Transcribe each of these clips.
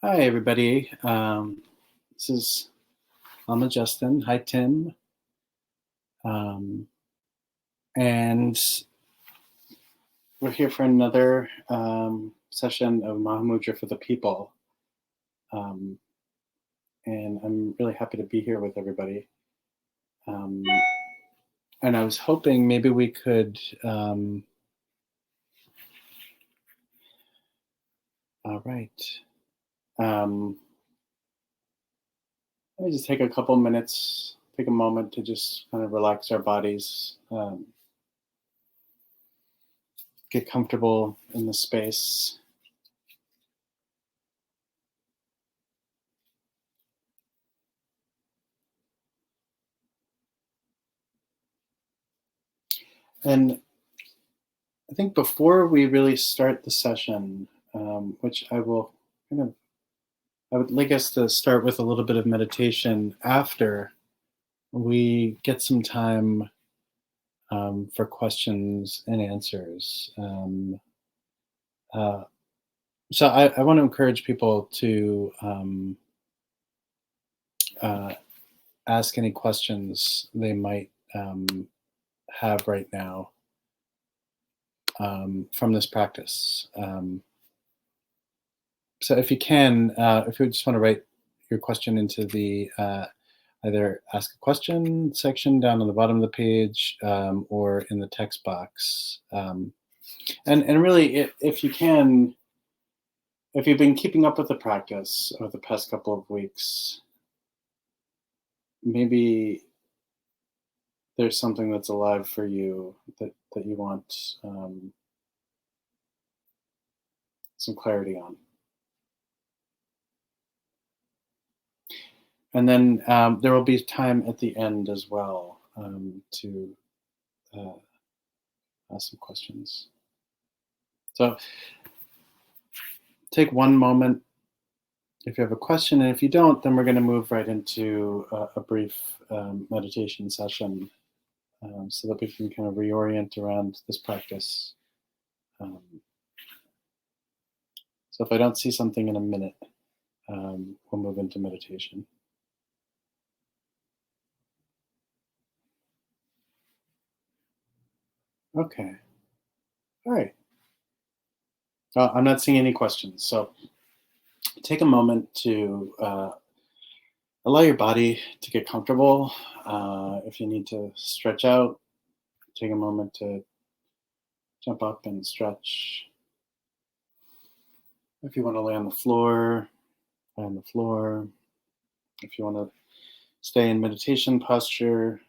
Hi, everybody. This is Mama Justin. Hi, Tim. Um, and we're here for another session of Mahamudra for the People. Um, and I'm really happy to be here with everybody. Um, and I was hoping maybe we could. All right. Let me just take a couple minutes, take a moment to just kind of relax our bodies, get comfortable in the space. And I think before we really start the session, which I will I would like us to start with a little bit of meditation after we get some time for questions and answers. Uh, so I want to encourage people to uh, ask any questions they might have right now from this practice. So if you can, if you just want to write your question into the either ask a question section down on the bottom of the page or in the text box. And really, if you can, if you've been keeping up with the practice over the past couple of weeks, maybe there's something that's alive for you that you want some clarity on. And then there will be time at the end as well to ask some questions. So take one moment if you have a question, and if you don't, then we're going to move right into a brief meditation session so that we can kind of reorient around this practice. So if I don't see something in a minute, we'll move into meditation. Okay. All right. I'm not seeing any questions. So take a moment to allow your body to get comfortable. If you need to stretch out, take a moment to jump up and stretch. If you want to lay on the floor, lay on the floor. If you want to stay in meditation posture,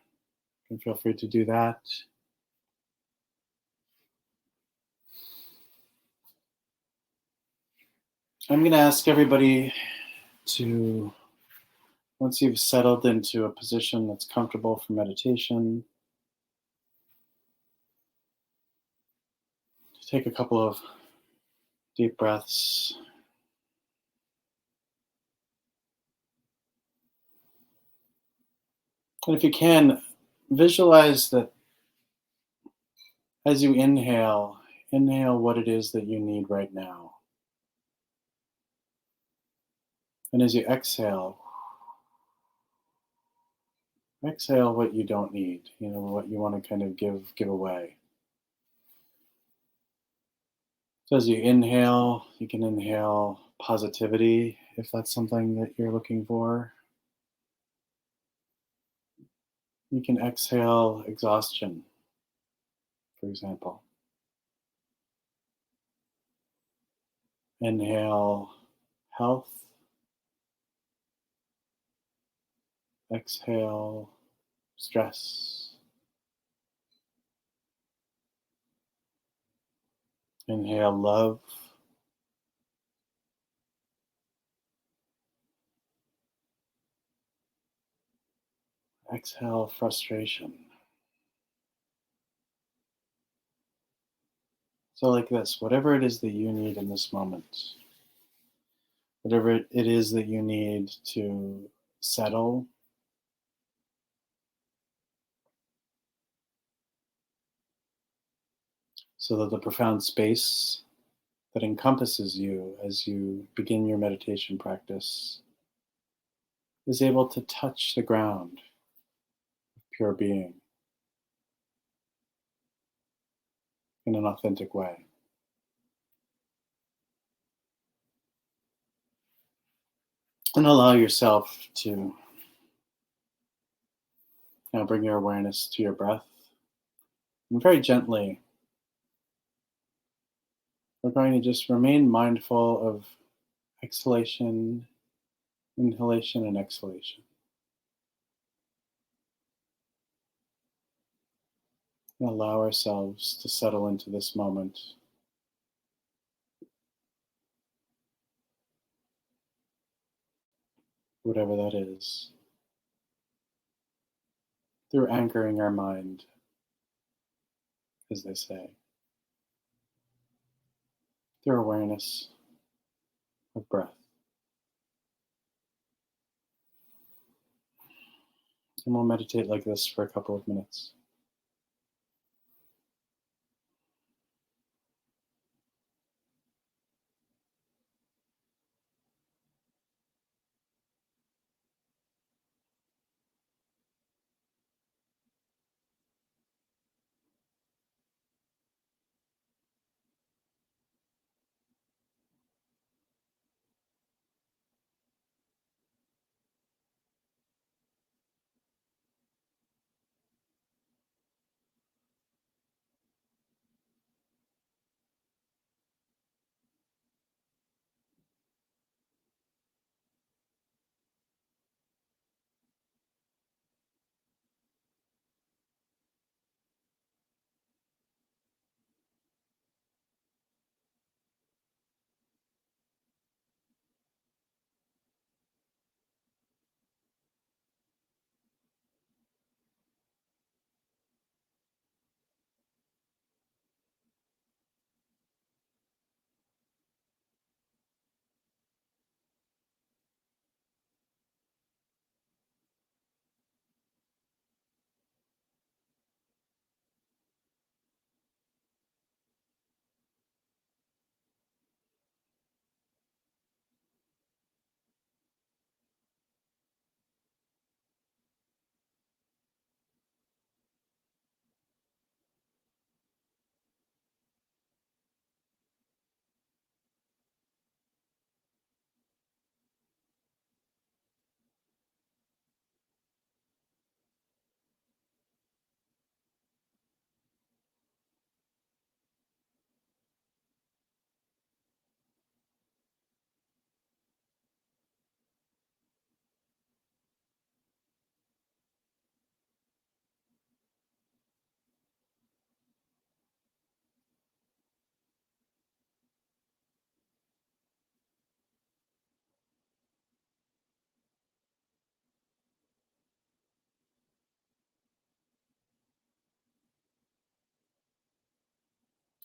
you can feel free to do that. I'm going to ask everybody to, once you've settled into a position that's comfortable for meditation, to take a couple of deep breaths. And if you can, visualize that as you inhale what it is that you need right now. And as you exhale what you don't need, what you want to kind of give away. So as you inhale, you can inhale positivity if that's something that you're looking for. You can exhale exhaustion, for example. Inhale health. Exhale stress. Inhale love. Exhale frustration. So like this, whatever it is that you need in this moment, whatever it is that you need to settle, so that the profound space that encompasses you as you begin your meditation practice is able to touch the ground of pure being in an authentic way. And allow yourself to now bring your awareness to your breath. And very gently, we're going to just remain mindful of exhalation, inhalation, and exhalation. And allow ourselves to settle into this moment, whatever that is, through anchoring our mind, as they say, through awareness of breath. And we'll meditate like this for a couple of minutes.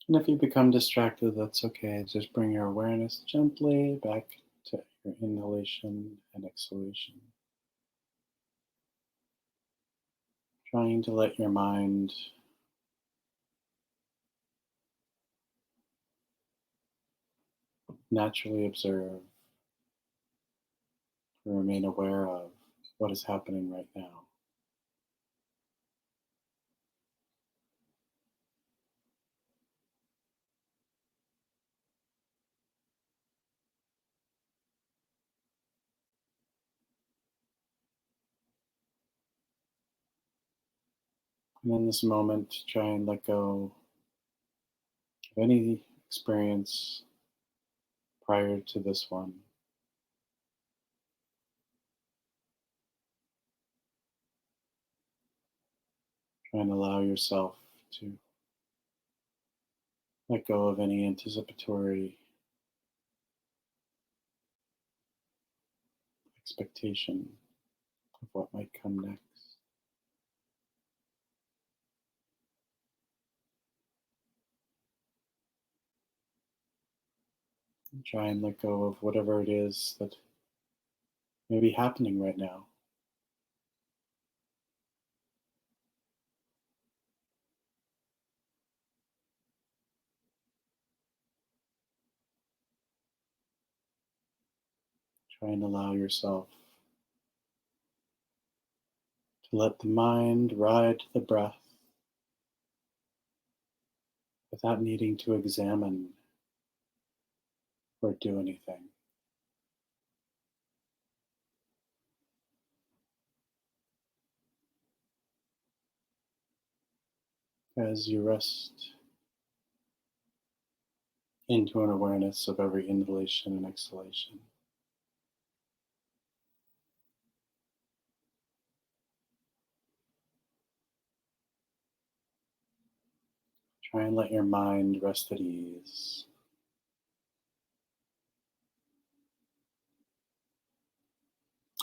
And if you become distracted, that's okay. Just bring your awareness gently back to your inhalation and exhalation. Trying to let your mind naturally observe and remain aware of what is happening right now. And in this moment, try and let go of any experience prior to this one. Try and allow yourself to let go of any anticipatory expectation of what might come next. And try and let go of whatever it is that may be happening right now. Try and allow yourself to let the mind ride the breath without needing to examine or do anything. As you rest into an awareness of every inhalation and exhalation, try and let your mind rest at ease,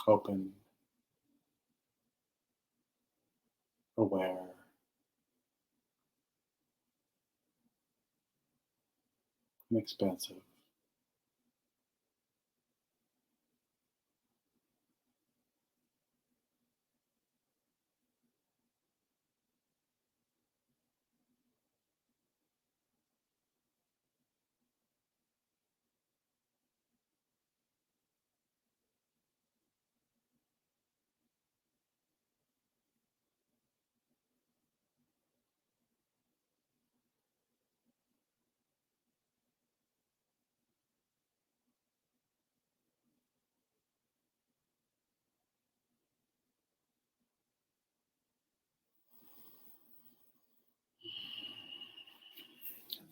open, aware, and expansive.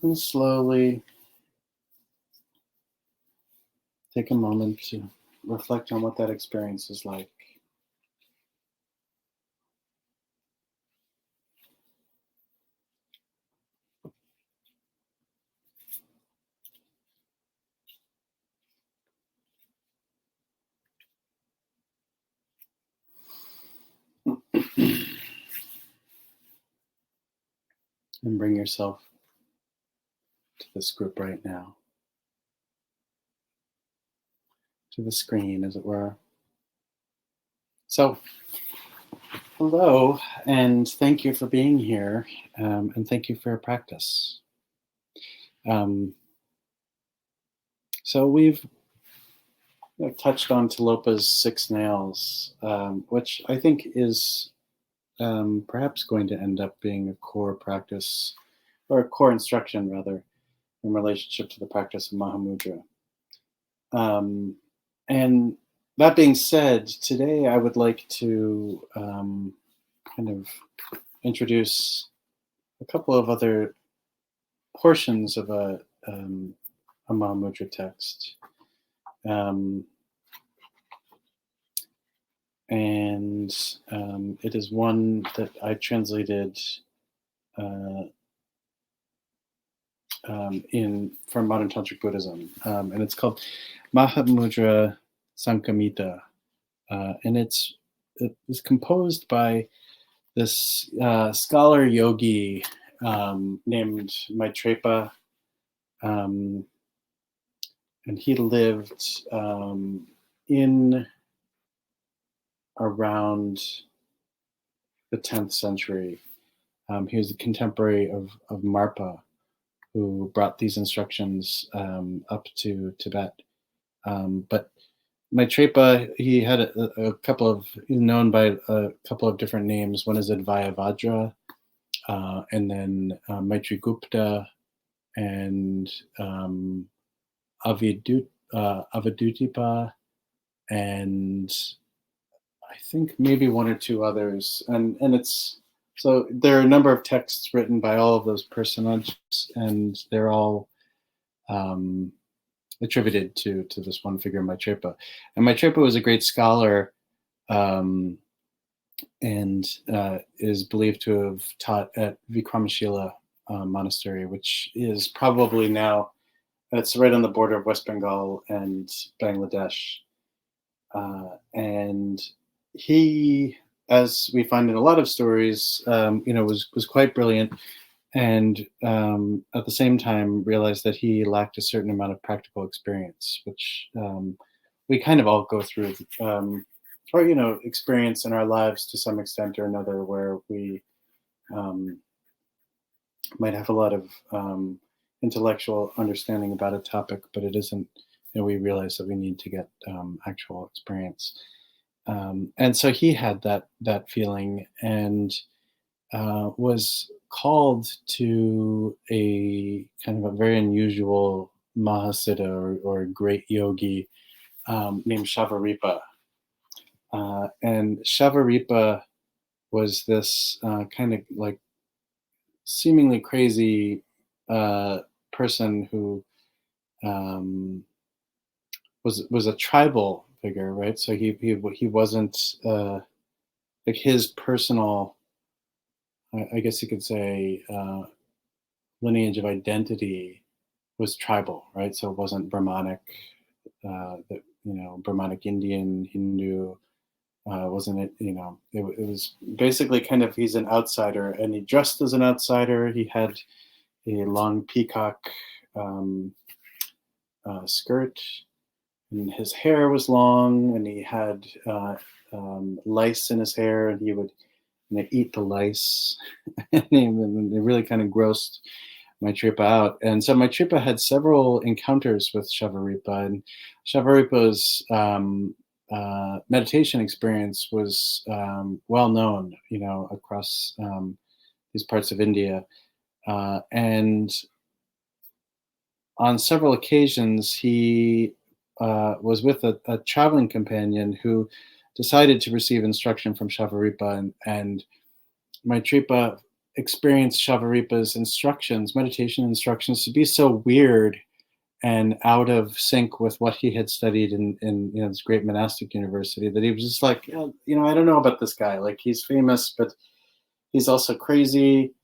And slowly take a moment to reflect on what that experience is like. And bring yourself to this group right now, to the screen, as it were. So, hello, and thank you for being here, and thank you for your practice. So we've touched on Tilopa's 6 nails, which I think is perhaps going to end up being a core practice, or a core instruction rather, in relationship to the practice of Mahamudra. And that being said, today I would like to kind of introduce a couple of other portions of a Mahamudra text. And it is one that I translated from modern tantric Buddhism, and it's called Mahamudra Sankamita, and it was composed by this scholar yogi named Maitrepa, and he lived in around the 10th century. He was a contemporary of Marpa, who brought these instructions up to Tibet. But Maitrepa, he had a couple of, he's known by a couple of different names. One is Advayavajra, and then Maitrigupta, and Avadutipa, and I think maybe one or two others. And it's, so there are a number of texts written by all of those personages, and they're all attributed to this one figure, Maitrepa. And Maitrepa was a great scholar, and is believed to have taught at Vikramashila Monastery, which is probably now, it's right on the border of West Bengal and Bangladesh. And he, as we find in a lot of stories, was quite brilliant, and at the same time realized that he lacked a certain amount of practical experience, which we kind of all go through, or experience in our lives to some extent or another, where we might have a lot of intellectual understanding about a topic, but it isn't we realize that we need to get actual experience. And so he had that feeling, and was called to a kind of a very unusual Mahasiddha or great yogi named Shavaripa. And Shavaripa was this kind of like seemingly crazy person who um, was a tribal figure, right? So he wasn't like his personal, I guess you could say, lineage of identity was tribal, right? So it wasn't Brahmanic, Brahmanic Indian, Hindu. Wasn't it? It was basically kind of he's an outsider, and he dressed as an outsider. He had a long peacock skirt, and his hair was long, and he had lice in his hair, and he would eat the lice, and it really kind of grossed Maitripa out. And so Maitripa had several encounters with Shavaripa, and Shavaripa's meditation experience was well known, across these parts of India. And on several occasions, he was with a traveling companion who decided to receive instruction from Shavaripa, and Maitripa experienced Shavaripa's meditation instructions, to be so weird and out of sync with what he had studied in this great monastic university, that he was just like, I don't know about this guy. Like, he's famous, but he's also crazy.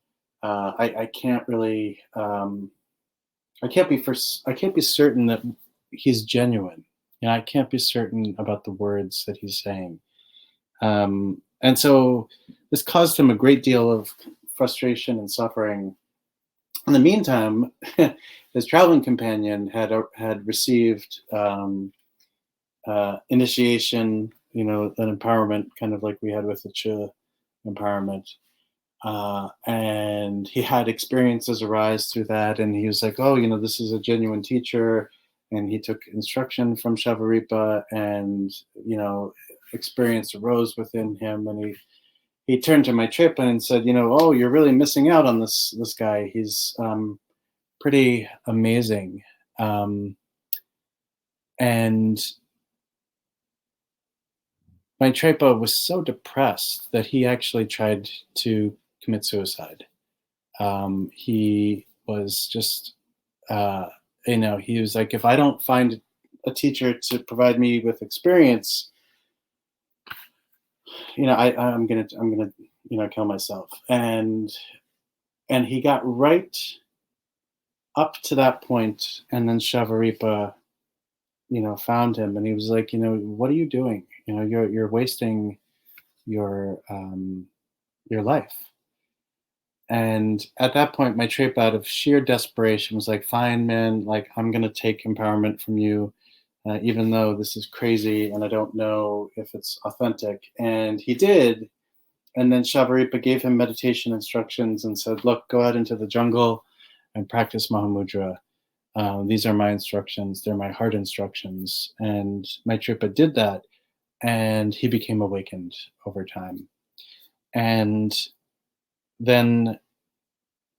I can't really, I can't be certain that he's genuine. I can't be certain about the words that he's saying. And so this caused him a great deal of frustration and suffering. In the meantime, his traveling companion had received initiation, an empowerment, kind of like we had with the Chu empowerment. And he had experiences arise through that, and he was like, oh, this is a genuine teacher. And he took instruction from Shavaripa, and experience arose within him, and he turned to Maitripa and said, oh, you're really missing out on this guy. He's pretty amazing. And Maitripa was so depressed that he actually tried to commit suicide. He was just, he was like, if I don't find a teacher to provide me with experience, I'm gonna kill myself. And he got right up to that point, and then Shavaripa, found him, and he was like, what are you doing? You're wasting your life. And at that point, Maitripa, out of sheer desperation, was like, fine, man, like, I'm gonna take empowerment from you, even though this is crazy and I don't know if it's authentic. And he did. And then Shavaripa gave him meditation instructions and said, look, go out into the jungle and practice Mahamudra. These are my instructions. They're my heart instructions. And Maitripa did that, and he became awakened over time. And then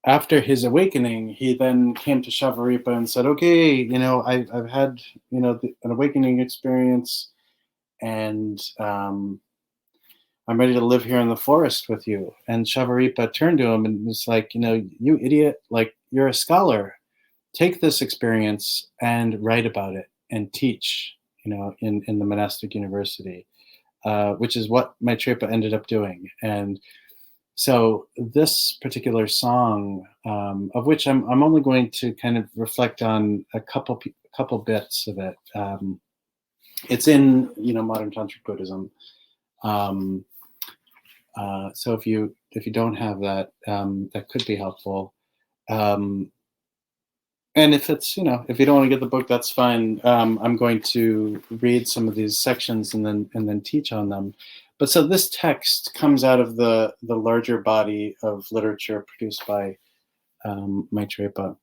after his awakening, he then came to Shavaripa and said, okay, I've had, an awakening experience, and I'm ready to live here in the forest with you. And Shavaripa turned to him and was like, you idiot, like, you're a scholar. Take this experience and write about it and teach, in the monastic university, which is what Maitripa ended up doing. And so this particular song, of which I'm only going to kind of reflect on a couple bits of it. It's in modern tantric Buddhism. So if you don't have that, that could be helpful. And if it's if you don't want to get the book, that's fine. I'm going to read some of these sections and then teach on them. But so this text comes out of the larger body of literature produced by Maitripa.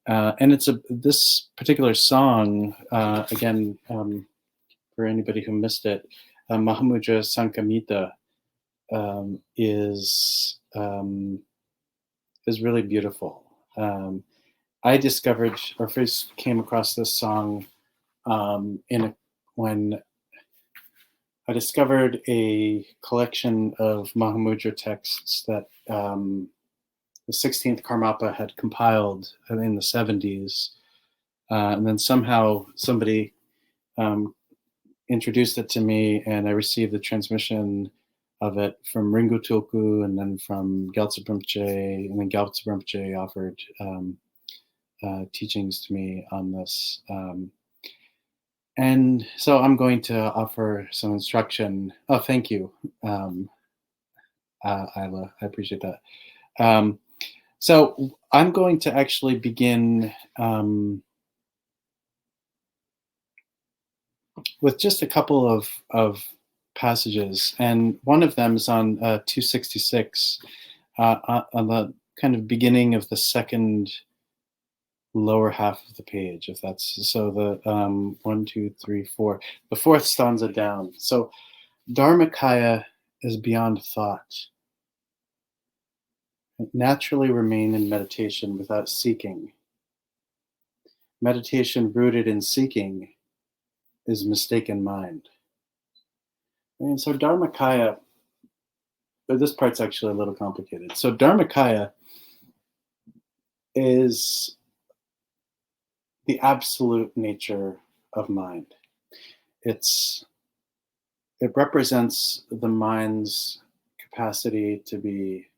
And it's this particular song, again, for anybody who missed it, Mahamudra Sankamita, um, is um, is really beautiful. I discovered or first came across this song when I discovered a collection of Mahamudra texts that the 16th Karmapa had compiled in the 70s. And then somehow somebody um, introduced it to me, and I received the transmission of it from Ringu Tulku and then from Gyaltsen Rinpoche, and then Gyaltsen Rinpoche offered teachings to me on this. And so I'm going to offer some instruction. Oh, thank you, Isla. I appreciate that. So I'm going to actually begin with just a couple of passages, and one of them is on 266, on the kind of beginning of the second lower half of the page, if that's so. The 1, 2, 3, 4, the fourth stanza down. So Dharmakaya is beyond thought. Naturally remain in meditation without seeking. Meditation rooted in seeking is mistaken mind. And so Dharmakaya, but this part's actually a little complicated. So Dharmakaya is the absolute nature of mind. It represents the mind's capacity to be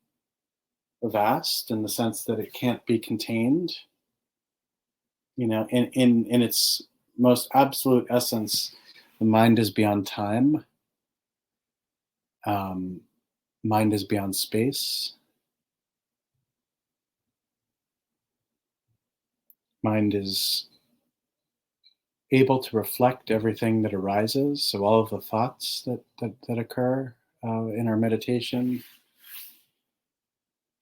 vast in the sense that it can't be contained. You know, in its most absolute essence, the mind is beyond time. Mind is beyond space. Mind is able to reflect everything that arises. So all of the thoughts that occur in our meditation.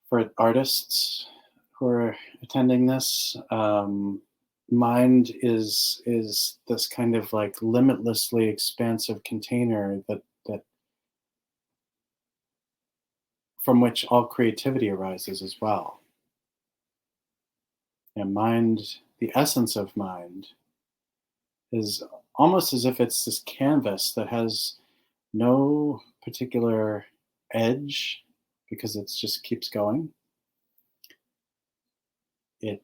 For artists who are attending this, mind is this kind of like limitlessly expansive container that from which all creativity arises as well. And mind, the essence of mind, is almost as if it's this canvas that has no particular edge because it just keeps going. It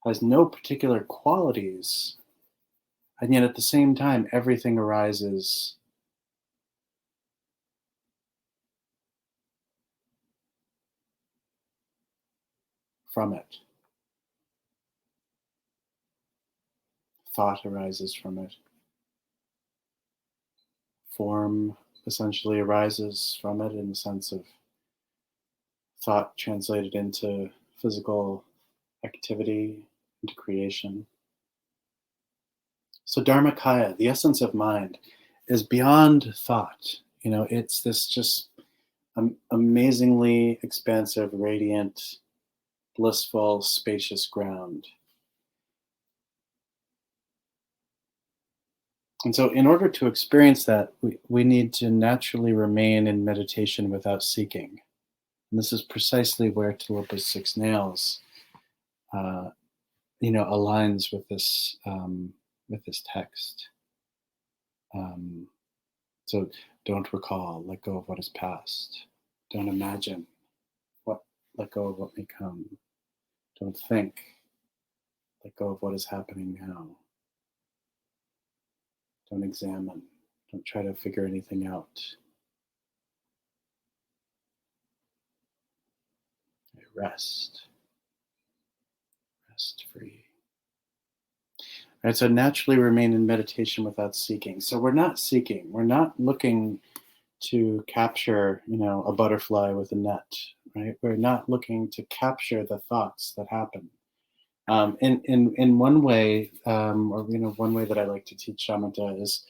has no particular qualities, and yet at the same time, everything arises from it. Thought arises from it. Form essentially arises from it in the sense of thought translated into physical activity, into creation. So Dharmakaya, the essence of mind, is beyond thought. You know, it's this just amazingly expansive, radiant, blissful, spacious ground. And so in order to experience that, we need to naturally remain in meditation without seeking. And this is precisely where Tilopa's Six Nails, aligns with this text. So don't recall, let go of what is past. Don't imagine, let go of what may come. Don't think, let go of what is happening now. Don't examine, don't try to figure anything out. Rest free. All right, so naturally remain in meditation without seeking. So we're not seeking, we're not looking to capture, a butterfly with a net, right? We're not looking to capture the thoughts that happen. In one way, one way that I like to teach shamatha is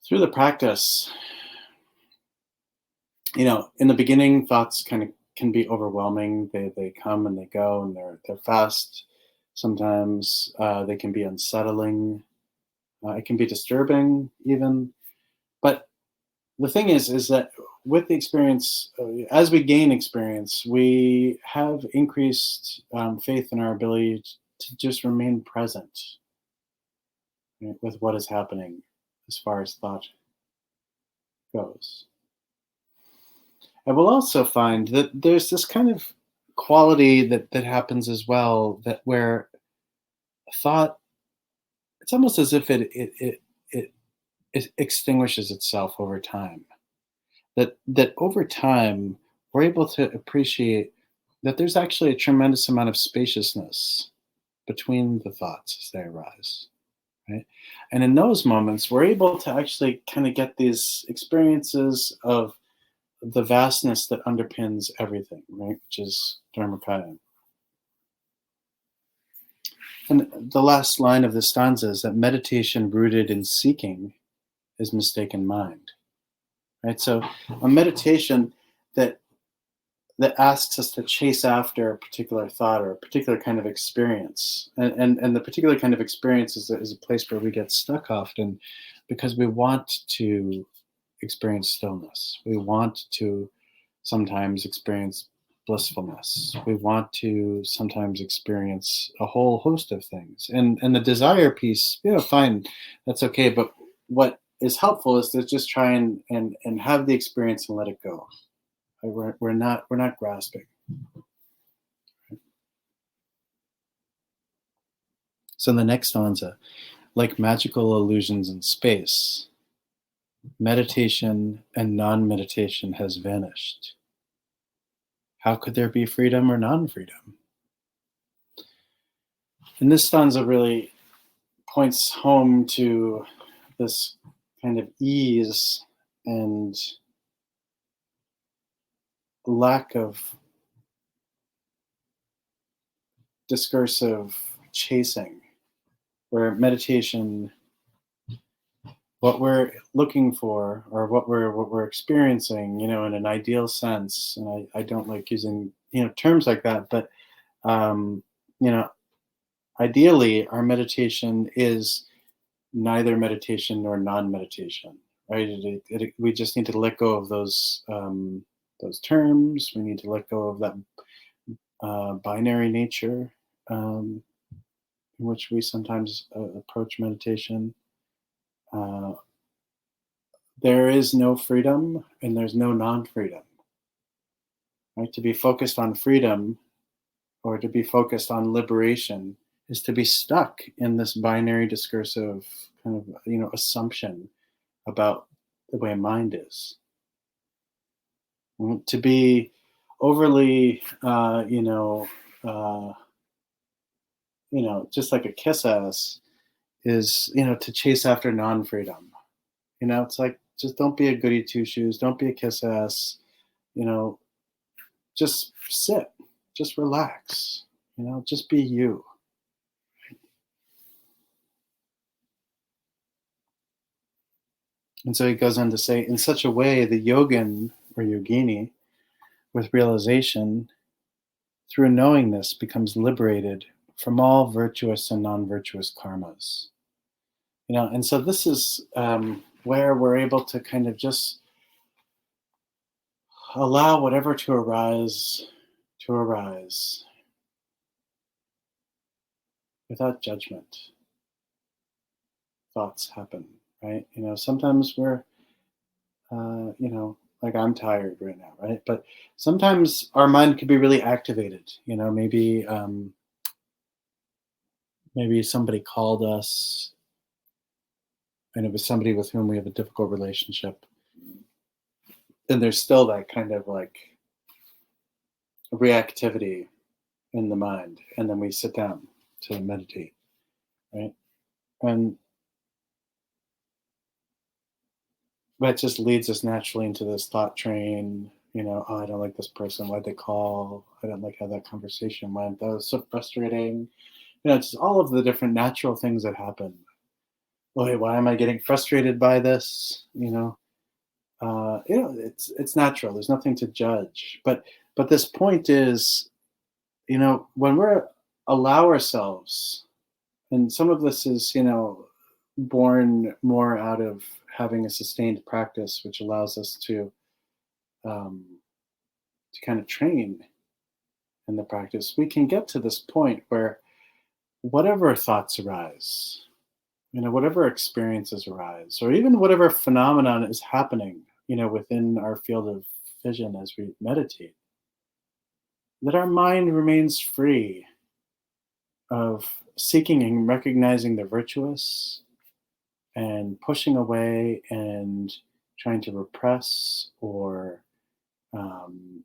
through the practice. In the beginning, thoughts kind of can be overwhelming. They come and they go, and they're fast. Sometimes they can be unsettling. It can be disturbing even. But the thing is that with the experience, as we gain experience, we have increased faith in our ability to just remain present, right, with what is happening as far as thought goes. And we'll also find that there's this kind of quality that happens as well, that where thought, it's almost as if it extinguishes itself over time. That over time we're able to appreciate that there's actually a tremendous amount of spaciousness between the thoughts as they arise, right? And in those moments, we're able to actually kind of get these experiences of the vastness that underpins everything, right? Which is Dharmakaya. And the last line of the stanza is that meditation rooted in seeking is mistaken mind, right? So a meditation that asks us to chase after a particular thought or a particular kind of experience, and the particular kind of experience is a place where we get stuck often, because we want to experience stillness. We want to sometimes experience blissfulness. We want to sometimes experience a whole host of things. And the desire piece, fine, that's okay. But what is helpful is to just try and have the experience and let it go. We're not grasping. So the next stanza, like magical illusions in space, meditation and non-meditation has vanished. How could there be freedom or non-freedom? And this stanza really points home to this kind of ease and lack of discursive chasing, where meditation, what we're looking for, or what we're experiencing, in an ideal sense, and I don't like using terms like that, but ideally our meditation is neither meditation nor non-meditation, right? We just need to let go of those terms. We need to let go of that binary nature in which we sometimes approach meditation. There is no freedom and there's no non-freedom, right? To be focused on freedom or to be focused on liberation is to be stuck in this binary discursive kind of, assumption about the way mind is. To be overly, just like a kiss ass is, to chase after non-freedom. It's like, just don't be a goody two shoes. Don't be a kiss ass. Just sit, just relax. Just be you. And so he goes on to say, in such a way, the yogin or yogini, with realization, through knowing this, becomes liberated from all virtuous and non-virtuous karmas. And so this is where we're able to kind of just allow whatever to arise without judgment. Thoughts happen, right? Sometimes we're, like I'm tired right now, right? But sometimes our mind can be really activated. Maybe somebody called us, and it was somebody with whom we have a difficult relationship. And there's still that kind of like reactivity in the mind. And then we sit down to meditate, right? And that just leads us naturally into this thought train, oh, I don't like this person. Why'd they call? I don't like how that conversation went. That was so frustrating. It's all of the different natural things that happen. Why am I getting frustrated by this? It's natural. There's nothing to judge. But But this point is, when we're allow ourselves, and some of this is, born more out of having a sustained practice, which allows us um, to kind of train in the practice. We can get to this point where whatever thoughts arise, whatever experiences arise, or even whatever phenomenon is happening, within our field of vision as we meditate, that our mind remains free of seeking and recognizing the virtuous and pushing away and trying to repress or um,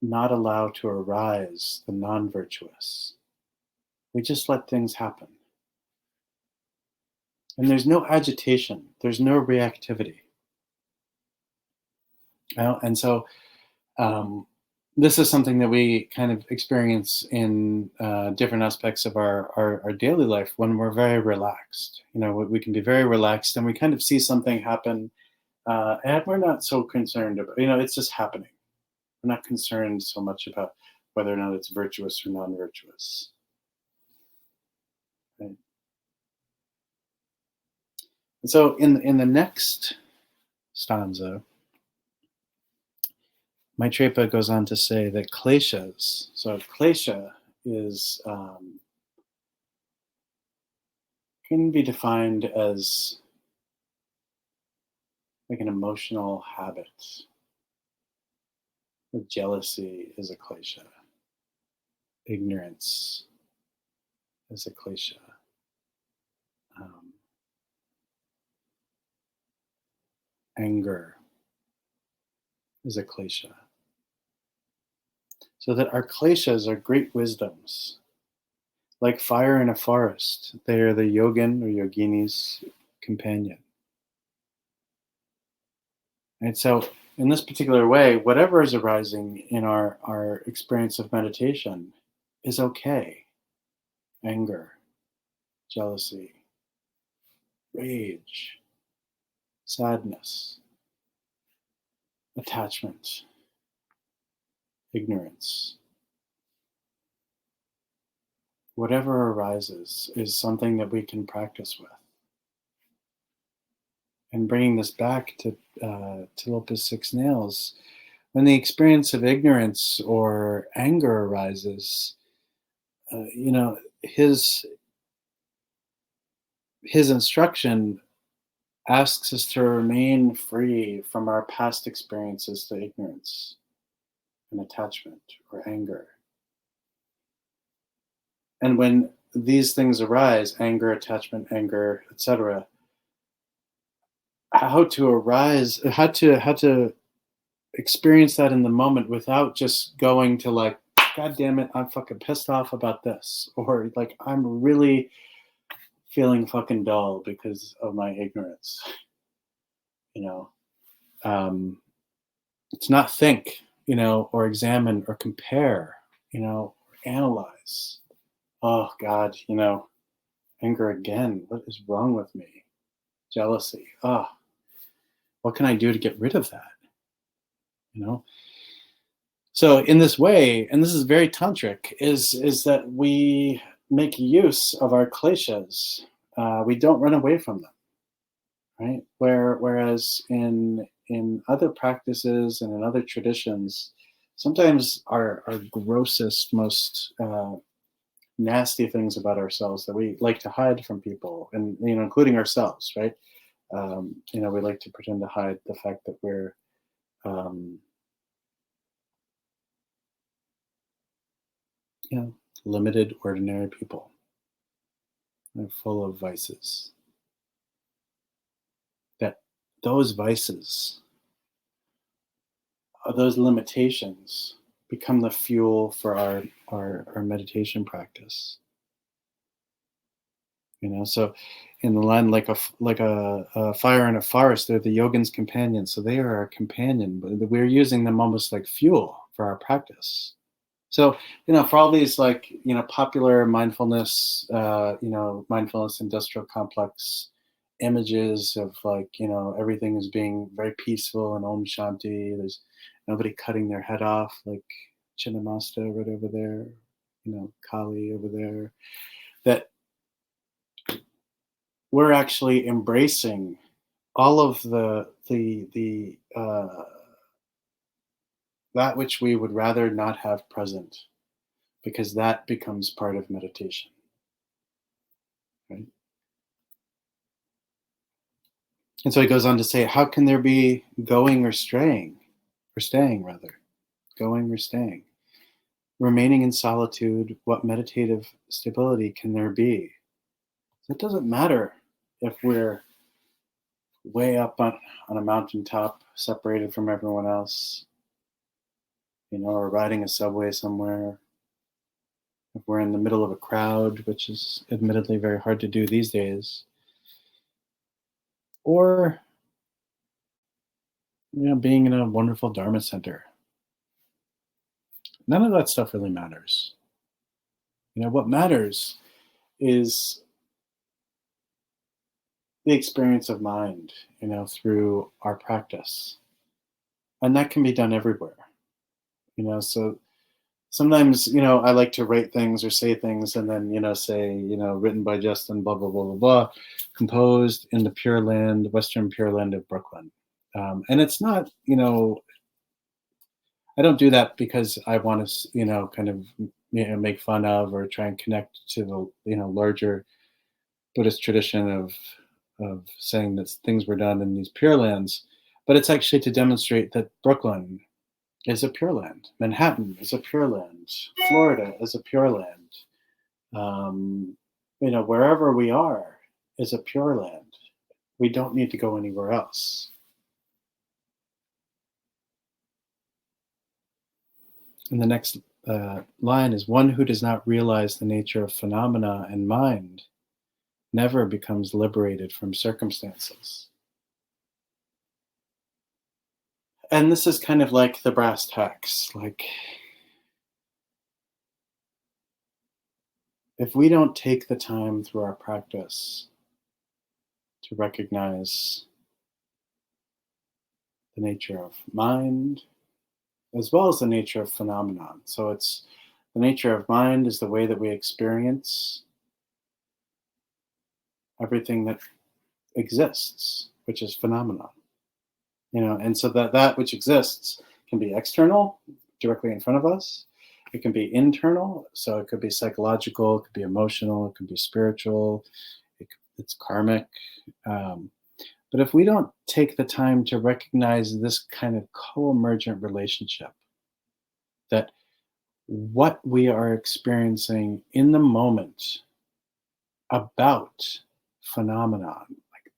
not allow to arise the non virtuous. We just let things happen. And there's no agitation, there's no reactivity. And so this is something that we kind of experience in different aspects of our daily life when we're very relaxed. We can be very relaxed and we kind of see something happen and we're not so concerned about, it's just happening. We're not concerned so much about whether or not it's virtuous or non-virtuous. Right? And so in the next stanza, Maitreya goes on to say that kleshas, so klesha is can be defined as like an emotional habit. Jealousy is a klesha. Ignorance is a klesha. Anger is a klesha. So that our kleshas are great wisdoms. Like fire in a forest, they are the yogin or yogini's companion. And so, in this particular way, whatever is arising in our experience of meditation is okay. Anger, jealousy, rage, sadness, attachment, ignorance. Whatever arises is something that we can practice with. And bringing this back to Tilopa's 6 nails, when the experience of ignorance or anger arises, his instruction asks us to remain free from our past experiences to ignorance and attachment or anger. And when these things arise, anger, attachment, anger, etc., how to experience that in the moment without just going to like, God damn it, I'm fucking pissed off about this, or like I'm really feeling fucking dull because of my ignorance. It's not think, or examine or compare, or analyze. Oh God, anger again. What is wrong with me? Jealousy. What can I do to get rid of that? So in this way, and this is very tantric, is that we make use of our kleshas. We don't run away from them, right? Whereas in other practices and in other traditions, sometimes our grossest, most nasty things about ourselves that we like to hide from people, and including ourselves, right? We like to pretend to hide the fact that we're limited, ordinary people. They're full of vices. That those vices, those limitations, become the fuel for our meditation practice. So in the line, like a fire in a forest, they're the yogin's companion. So they are our companion, but we're using them almost like fuel for our practice. So, for all these popular mindfulness, mindfulness industrial complex images of everything is being very peaceful and Om Shanti. nobody cutting their head off like Chinnamasta right over there, Kali over there, that we're actually embracing all of the that which we would rather not have present, because that becomes part of meditation, right? And so he goes on to say, how can there be going or straying, or staying rather, going or staying? Remaining in solitude, what meditative stability can there be? It doesn't matter if we're way up on a mountaintop, separated from everyone else, or riding a subway somewhere. If we're in the middle of a crowd, which is admittedly very hard to do these days, or being in a wonderful Dharma center. None of that stuff really matters. What matters is the experience of mind, through our practice. And that can be done everywhere. So sometimes, I like to write things or say things and then, say, written by Justin, blah, blah, blah, blah, blah, composed in the Pure Land, Western Pure Land of Brooklyn. And it's not, I don't do that because I want to, kind of, make fun of or try and connect to the, larger Buddhist tradition of saying that things were done in these Pure Lands. But it's actually to demonstrate that Brooklyn is a Pure Land. Manhattan is a Pure Land. Florida is a Pure Land. Wherever we are is a Pure Land. We don't need to go anywhere else. And the next line is, one who does not realize the nature of phenomena and mind never becomes liberated from circumstances. And this is kind of like the brass tacks. Like, if we don't take the time through our practice to recognize the nature of mind, as well as the nature of phenomenon. So it's the nature of mind is the way that we experience everything that exists, which is phenomenon. And so that which exists can be external, directly in front of us. It can be internal, so it could be psychological, it could be emotional, it could be spiritual, it's karmic. But if we don't take the time to recognize this kind of co-emergent relationship, that what we are experiencing in the moment about phenomenon, like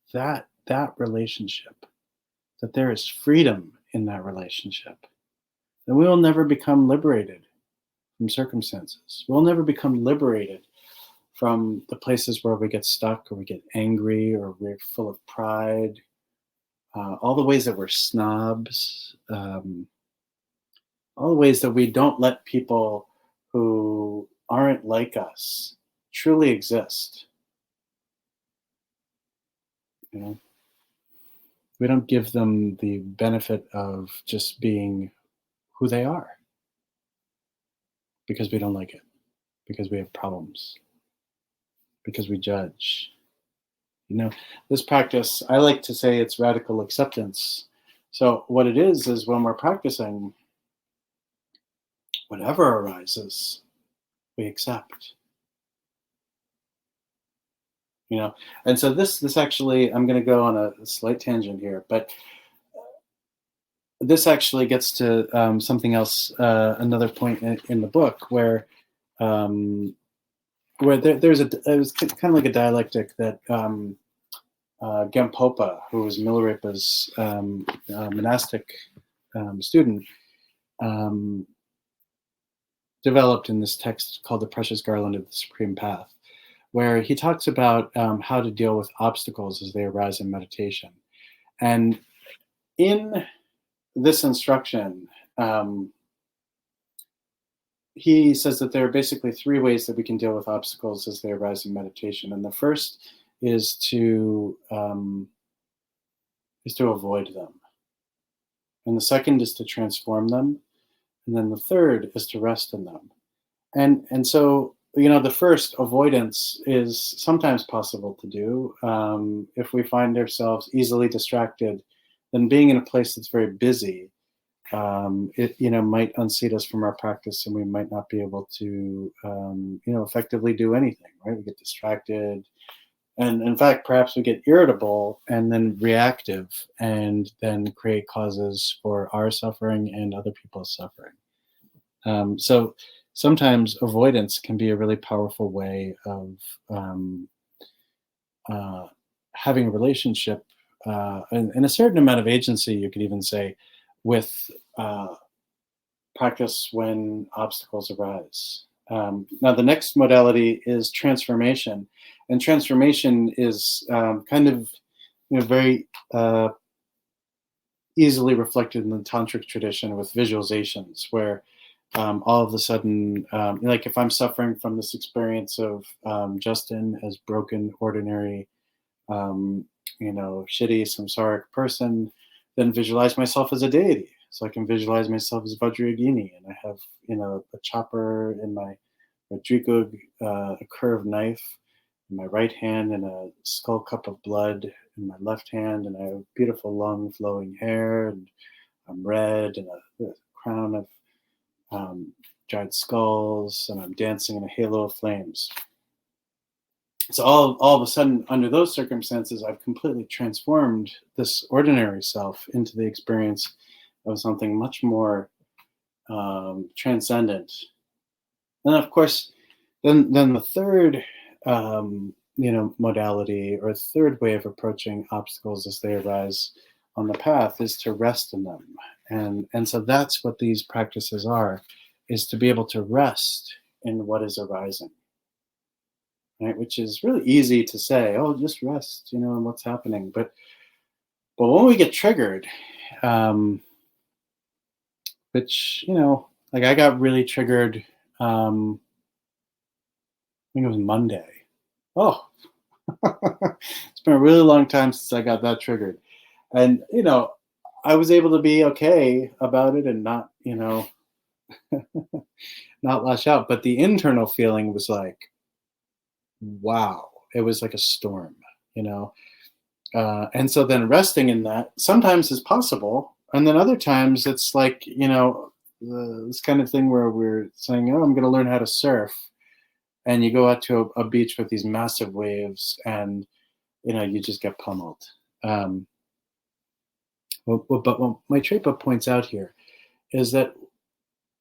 that relationship, that there is freedom in that relationship, then we will never become liberated from circumstances. We'll never become liberated from the places where we get stuck or we get angry or we're full of pride, all the ways that we're snobs, all the ways that we don't let people who aren't like us truly exist. We don't give them the benefit of just being who they are because we don't like it, because we have problems, because we judge. This practice, I like to say it's radical acceptance. So what it is when we're practicing, whatever arises, we accept. And so this actually, I'm going to go on a slight tangent here, but this actually gets to something else, another point in the book where it was kind of like a dialectic that Gampopa, who was Milarepa's monastic student, developed in this text called The Precious Garland of the Supreme Path, where he talks about how to deal with obstacles as they arise in meditation. And in this instruction, he says that there are basically three ways that we can deal with obstacles as they arise in meditation. And the first is to avoid them. and the second is to transform them, and then the third is to rest in them. And so, the first, avoidance, is sometimes possible to do if we find ourselves easily distracted. Then being in a place that's very busy, it might unseat us from our practice, and we might not be able to effectively do anything. Right? We get distracted, and in fact, perhaps we get irritable and then reactive, and then create causes for our suffering and other people's suffering. So sometimes avoidance can be a really powerful way of uh, having a relationship and a certain amount of agency, you could even say, with practice when obstacles arise. Now, the next modality is transformation, and transformation is kind of very easily reflected in the tantric tradition with visualizations, where all of a sudden, like if I'm suffering from this experience of Justin as broken, ordinary, shitty, samsaric person, then visualize myself as a deity. So I can visualize myself as Vajrayogini, and I have, a chopper in my drikug, a curved knife in my right hand, and a skull cup of blood in my left hand, and I have beautiful long flowing hair, and I'm red, and a crown of dried skulls, and I'm dancing in a halo of flames. So all of a sudden, under those circumstances, I've completely transformed this ordinary self into the experience of something much more transcendent. And of course, then the third modality, or third way of approaching obstacles as they arise on the path, is to rest in them. And so that's what these practices are, is to be able to rest in what is arising. Right? Which is really easy to say, oh, just rest, in what's happening. But when we get triggered, which, like I got really triggered, I think it was Monday. Oh, it's been a really long time since I got that triggered. And, I was able to be okay about it and not, not lash out. But the internal feeling was like, wow, it was like a storm, and so then resting in that sometimes is possible, and then other times it's like, this kind of thing where we're saying, oh, I'm going to learn how to surf, and you go out to a beach with these massive waves, and you just get pummeled. But what Maitreya points out here is that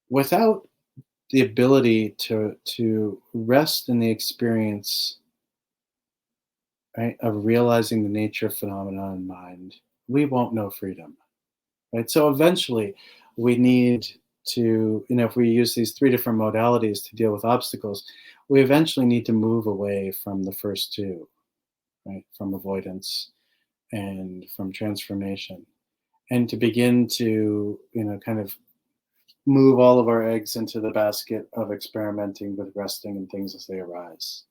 without the ability to rest in the experience, right, of realizing the nature of phenomena in mind, we won't know freedom, right? So eventually, we need to, if we use these three different modalities to deal with obstacles, we eventually need to move away from the first two, right, from avoidance and from transformation, and to begin to, kind of move all of our eggs into the basket of experimenting with resting and things as they arise.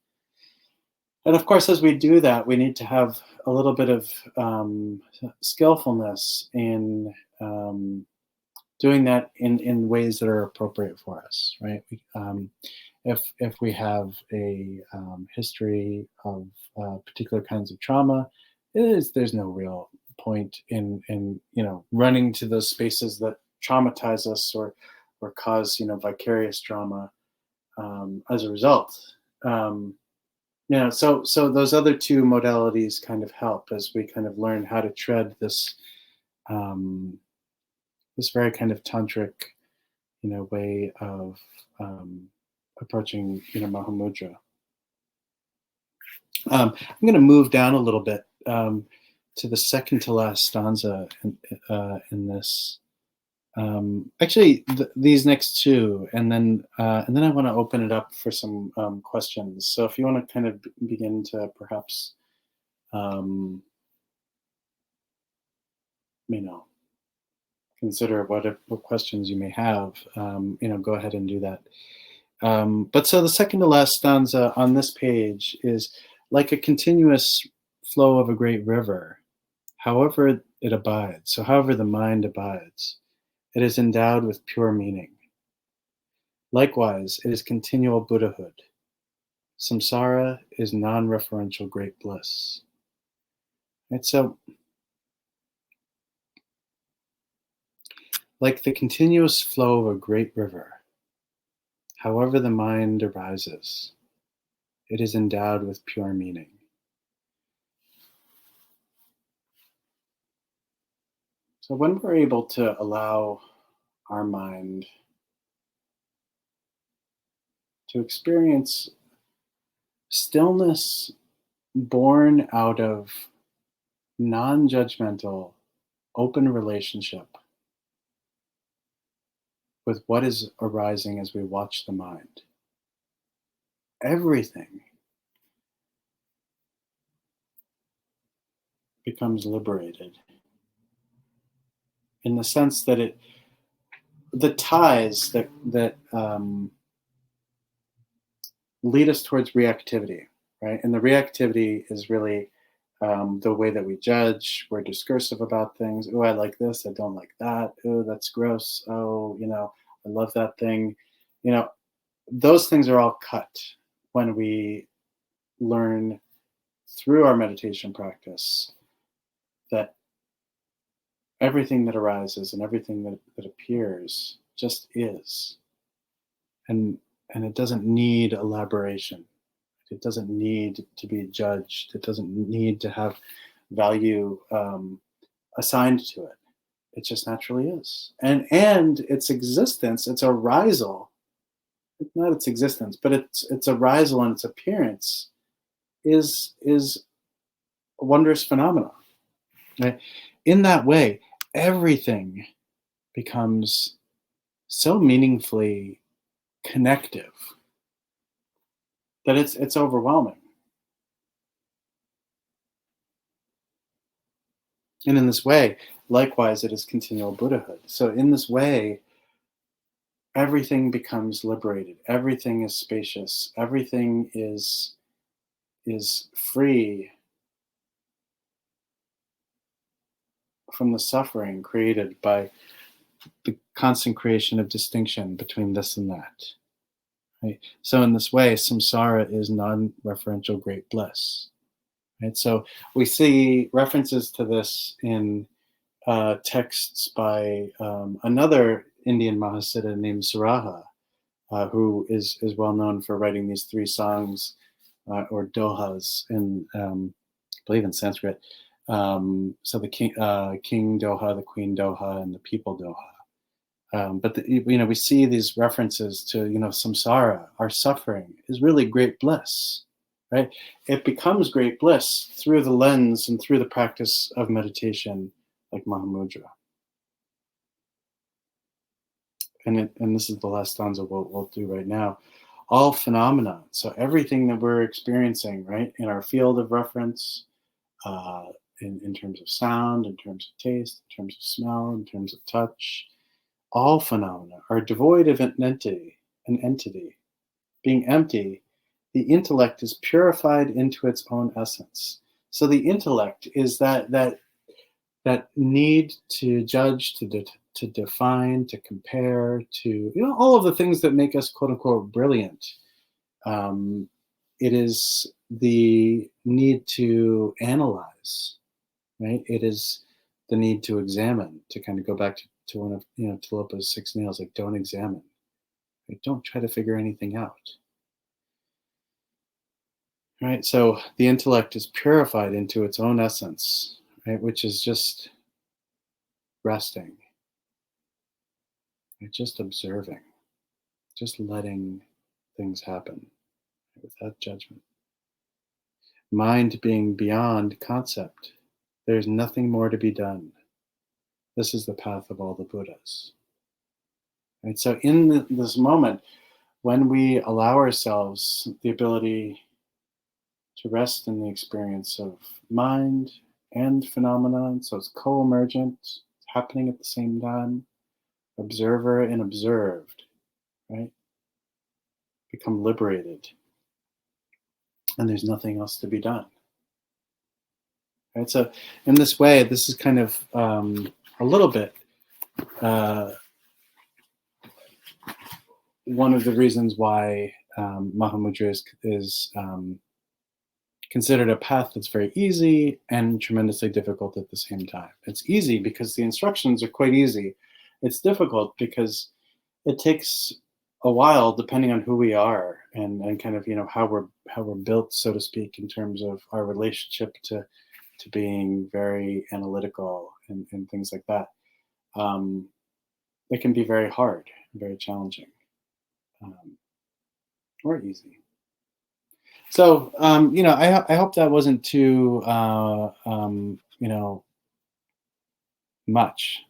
And of course, as we do that, we need to have a little bit of skillfulness in doing that in ways that are appropriate for us, right? If we have a history of particular kinds of trauma, there's no real point in running to those spaces that traumatize us or cause vicarious trauma as a result. So those other two modalities kind of help as we kind of learn how to tread this this very kind of tantric way of approaching Mahamudra. I'm going to move down a little bit to the second to last stanza in this. Actually, these next two, and then I want to open it up for some questions. So if you want to kind of begin to perhaps, consider what questions you may have, go ahead and do that. But so the second to last stanza on this page is like a continuous flow of a great river. However, it abides. So however the mind abides, it is endowed with pure meaning. Likewise, it is continual Buddhahood. Samsara is non-referential great bliss. Right? So, like the continuous flow of a great river, however the mind arises, it is endowed with pure meaning. So when we're able to allow our mind to experience stillness born out of non-judgmental, open relationship with what is arising as we watch the mind, everything becomes liberated in the sense that the ties that lead us towards reactivity, right? And the reactivity is really the way that we judge. We're discursive about things. Oh, I like this. I don't like that. Oh, that's gross. Oh, I love that thing. You know, those things are all cut when we learn through our meditation practice that everything that arises and everything that appears just is. And it doesn't need elaboration. It doesn't need to be judged. It doesn't need to have value assigned to it. It just naturally is. And its existence, its arisal, not its existence, but its arisal and its appearance is a wondrous phenomenon. Right? In that way, everything becomes so meaningfully connective that it's overwhelming. And in this way, likewise, it is continual Buddhahood. So in this way, everything becomes liberated. Everything is spacious. Everything is free from the suffering created by the constant creation of distinction between this and that. Right? So in this way, samsara is non-referential great bliss. Right? So we see references to this in texts by another Indian Mahasiddha named Saraha, who is well known for writing these 3 songs or dohas in, I believe, in Sanskrit. So the king doha, the queen doha, and the people doha. But we see these references to samsara, our suffering, is really great bliss, right? It becomes great bliss through the lens and through the practice of meditation, like Mahamudra. And this is the last stanza we'll do right now. All phenomena, so everything that we're experiencing, right, in our field of reference, in terms of sound, in terms of taste, in terms of smell, in terms of touch, all phenomena are devoid of an entity. Being empty, the intellect is purified into its own essence. So the intellect is that need to judge, to define, to compare, to all of the things that make us quote unquote brilliant. It is the need to analyze, right? It is the need to examine, to kind of go back to one of Tilopa's 6 nails, like don't examine, right? Don't try to figure anything out. Right? So the intellect is purified into its own essence, right? Which is just resting, right? Just observing, just letting things happen, right? Without judgment. Mind being beyond concept. There's nothing more to be done. This is the path of all the Buddhas. Right? So in this moment, when we allow ourselves the ability to rest in the experience of mind and phenomenon, so it's co-emergent, it's happening at the same time, observer and observed, right? Become liberated, and there's nothing else to be done. right? So in this way, this is kind of a little bit one of the reasons why Mahamudra is considered a path that's very easy and tremendously difficult at the same time. It's easy because the instructions are quite easy. It's difficult because it takes a while, depending on who we are and kind of how we're built, so to speak, in terms of our relationship to being very analytical and things like that. It can be very hard, very challenging, or easy. So, I hope that wasn't too, much.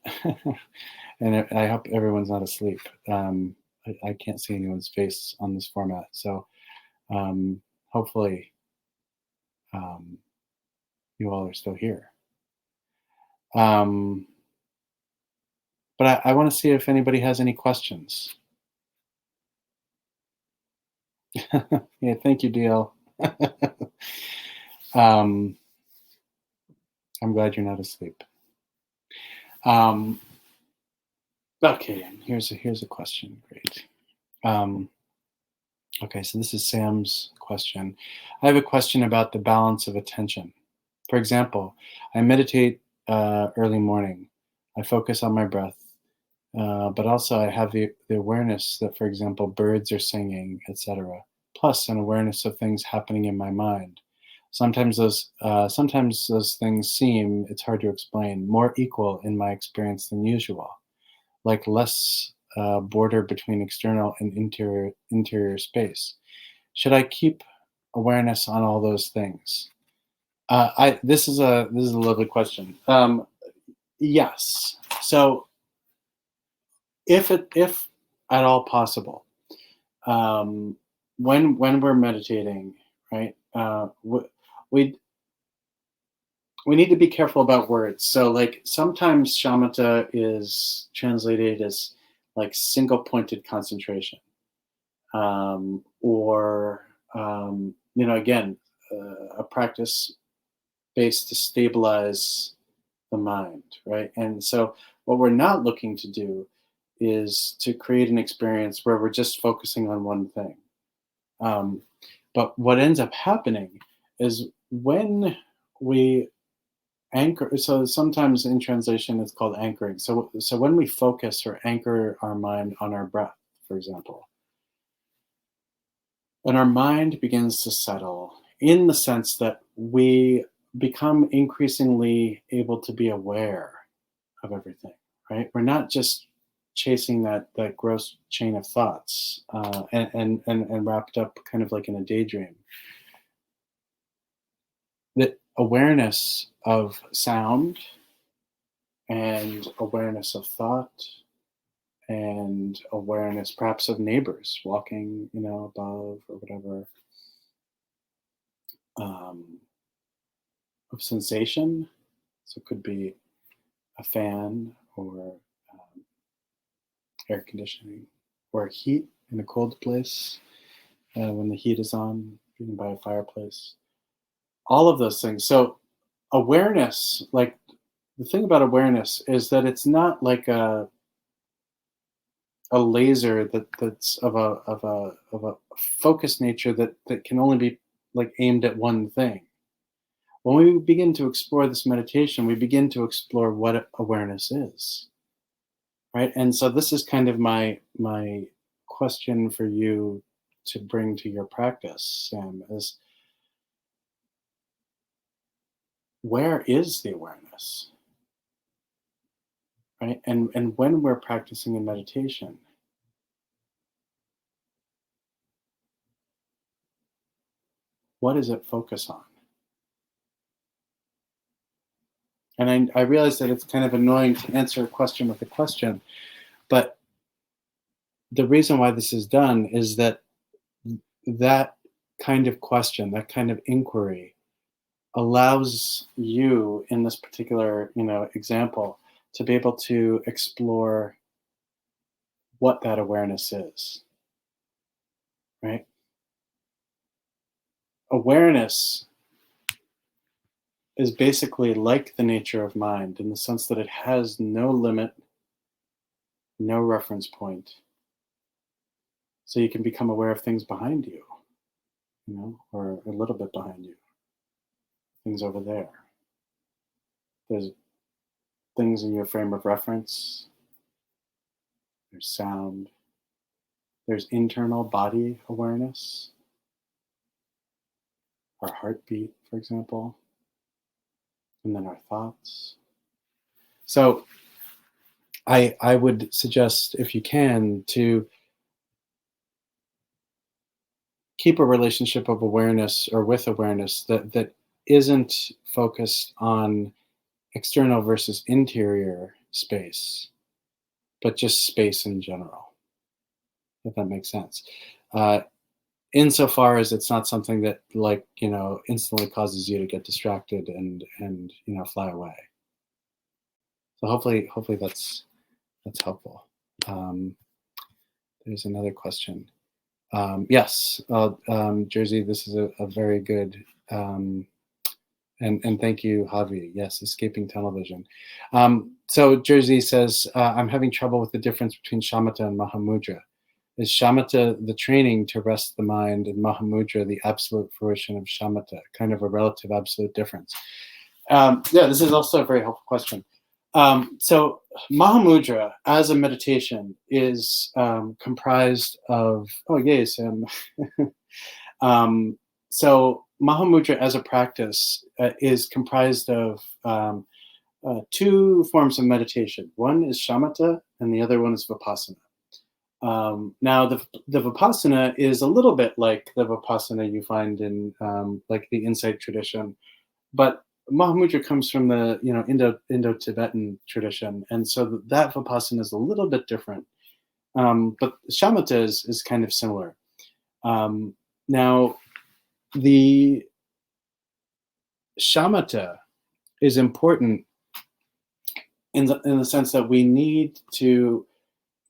And I hope everyone's not asleep. I can't see anyone's face on this format. So, hopefully, you all are still here. But I want to see if anybody has any questions. Yeah, thank you, DL. I'm glad you're not asleep. Okay, and here's a question. Great. Okay, so this is Sam's question. I have a question about the balance of attention. For example, I meditate early morning. I focus on my breath, but also I have the awareness that, for example, birds are singing, etc. Plus, an awareness of things happening in my mind. Sometimes those things seem, it's hard to explain, more equal in my experience than usual, like less border between external and interior space. Should I keep awareness on all those things? This is a lovely question. Yes. So if at all possible, when we're meditating, right, we need to be careful about words. So like sometimes shamatha is translated as like single pointed concentration, or again, a practice based to stabilize the mind, right? And so what we're not looking to do is to create an experience where we're just focusing on one thing. But what ends up happening is when we anchor, so sometimes in translation it's called anchoring. So when we focus or anchor our mind on our breath, for example, and our mind begins to settle in the sense that we become increasingly able to be aware of everything, right? We're not just chasing that gross chain of thoughts and wrapped up kind of like in a daydream. The awareness of sound and awareness of thought and awareness perhaps of neighbors walking, above or whatever, of sensation. So it could be a fan or air conditioning or heat in a cold place when the heat is on, being by a fireplace. All of those things. So awareness, like the thing about awareness is that it's not like a laser that's of a focused nature that can only be like aimed at one thing. When we begin to explore this meditation, we begin to explore what awareness is, right? And so this is kind of my question for you to bring to your practice, Sam, is where is the awareness, right? And when we're practicing in meditation, what does it focus on? And I realize that it's kind of annoying to answer a question with a question, but the reason why this is done is that that kind of question, that kind of inquiry, allows you in this particular example to be able to explore what that awareness is, right? Awareness is basically like the nature of mind in the sense that it has no limit, no reference point. So you can become aware of things behind you, or a little bit behind you, things over there. There's things in your frame of reference, there's sound, there's internal body awareness, our heartbeat, for example, and then our thoughts. So I would suggest, if you can, to keep a relationship of awareness or with awareness that isn't focused on external versus interior space, but just space in general, if that makes sense. Insofar as it's not something that, like, instantly causes you to get distracted and fly away. So hopefully that's helpful. There's another question. Yes, Jersey, this is a very good, and thank you, Javi. Yes, escaping tunnel vision. So Jersey says, I'm having trouble with the difference between shamatha and Mahamudra. Is shamatha the training to rest the mind, and Mahamudra the absolute fruition of shamatha, kind of a relative absolute difference? Yeah, this is also a very helpful question. So Mahamudra as a meditation is comprised of, oh yes, so Mahamudra as a practice is comprised of two forms of meditation. One is shamatha and the other one is vipassana. Now the vipassana is a little bit like the vipassana you find in like the insight tradition, but Mahamudra comes from the Indo-Tibetan tradition, and so that vipassana is a little bit different. But shamatha is kind of similar. Now, the shamatha is important in the sense that we need to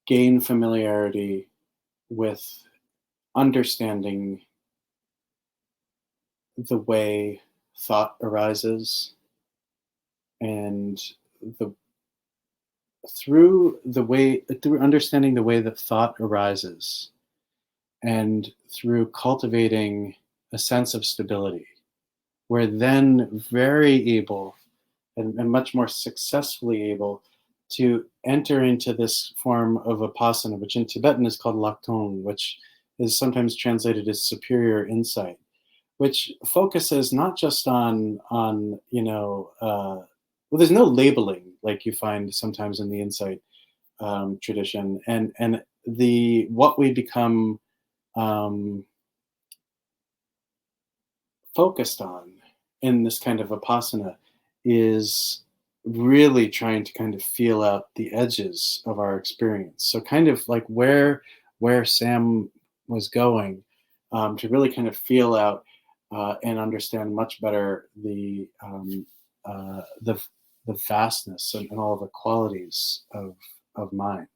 gain familiarity with understanding the way thought arises, and through understanding the way that thought arises, and through cultivating a sense of stability, we're then very able and much more successfully able to enter into this form of vipassana, which in Tibetan is called Laktong, which is sometimes translated as superior insight, which focuses not just on well, there's no labeling like you find sometimes in the insight tradition, and what we become focused on in this kind of vipassana is really trying to kind of feel out the edges of our experience. So kind of like where Sam was going, to really kind of feel out and understand much better the vastness and all the qualities of mind.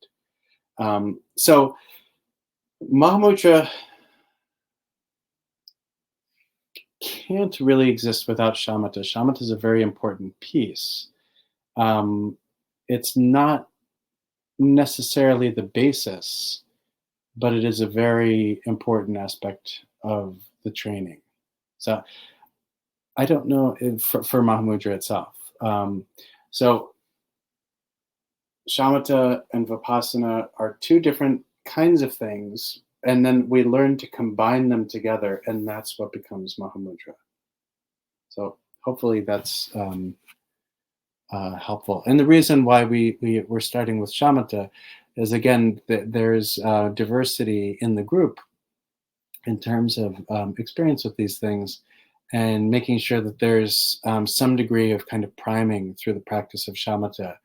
So Mahamudra can't really exist without shamatha. Shamatha is a very important piece. It's not necessarily the basis, but it is a very important aspect of the training. So I don't know for Mahamudra itself. So shamatha and vipassana are two different kinds of things, and then we learn to combine them together, and that's what becomes Mahamudra. So hopefully that's helpful. And the reason why we're starting with shamatha is, again, there's diversity in the group in terms of experience with these things, and making sure that there's some degree of kind of priming through the practice of shamatha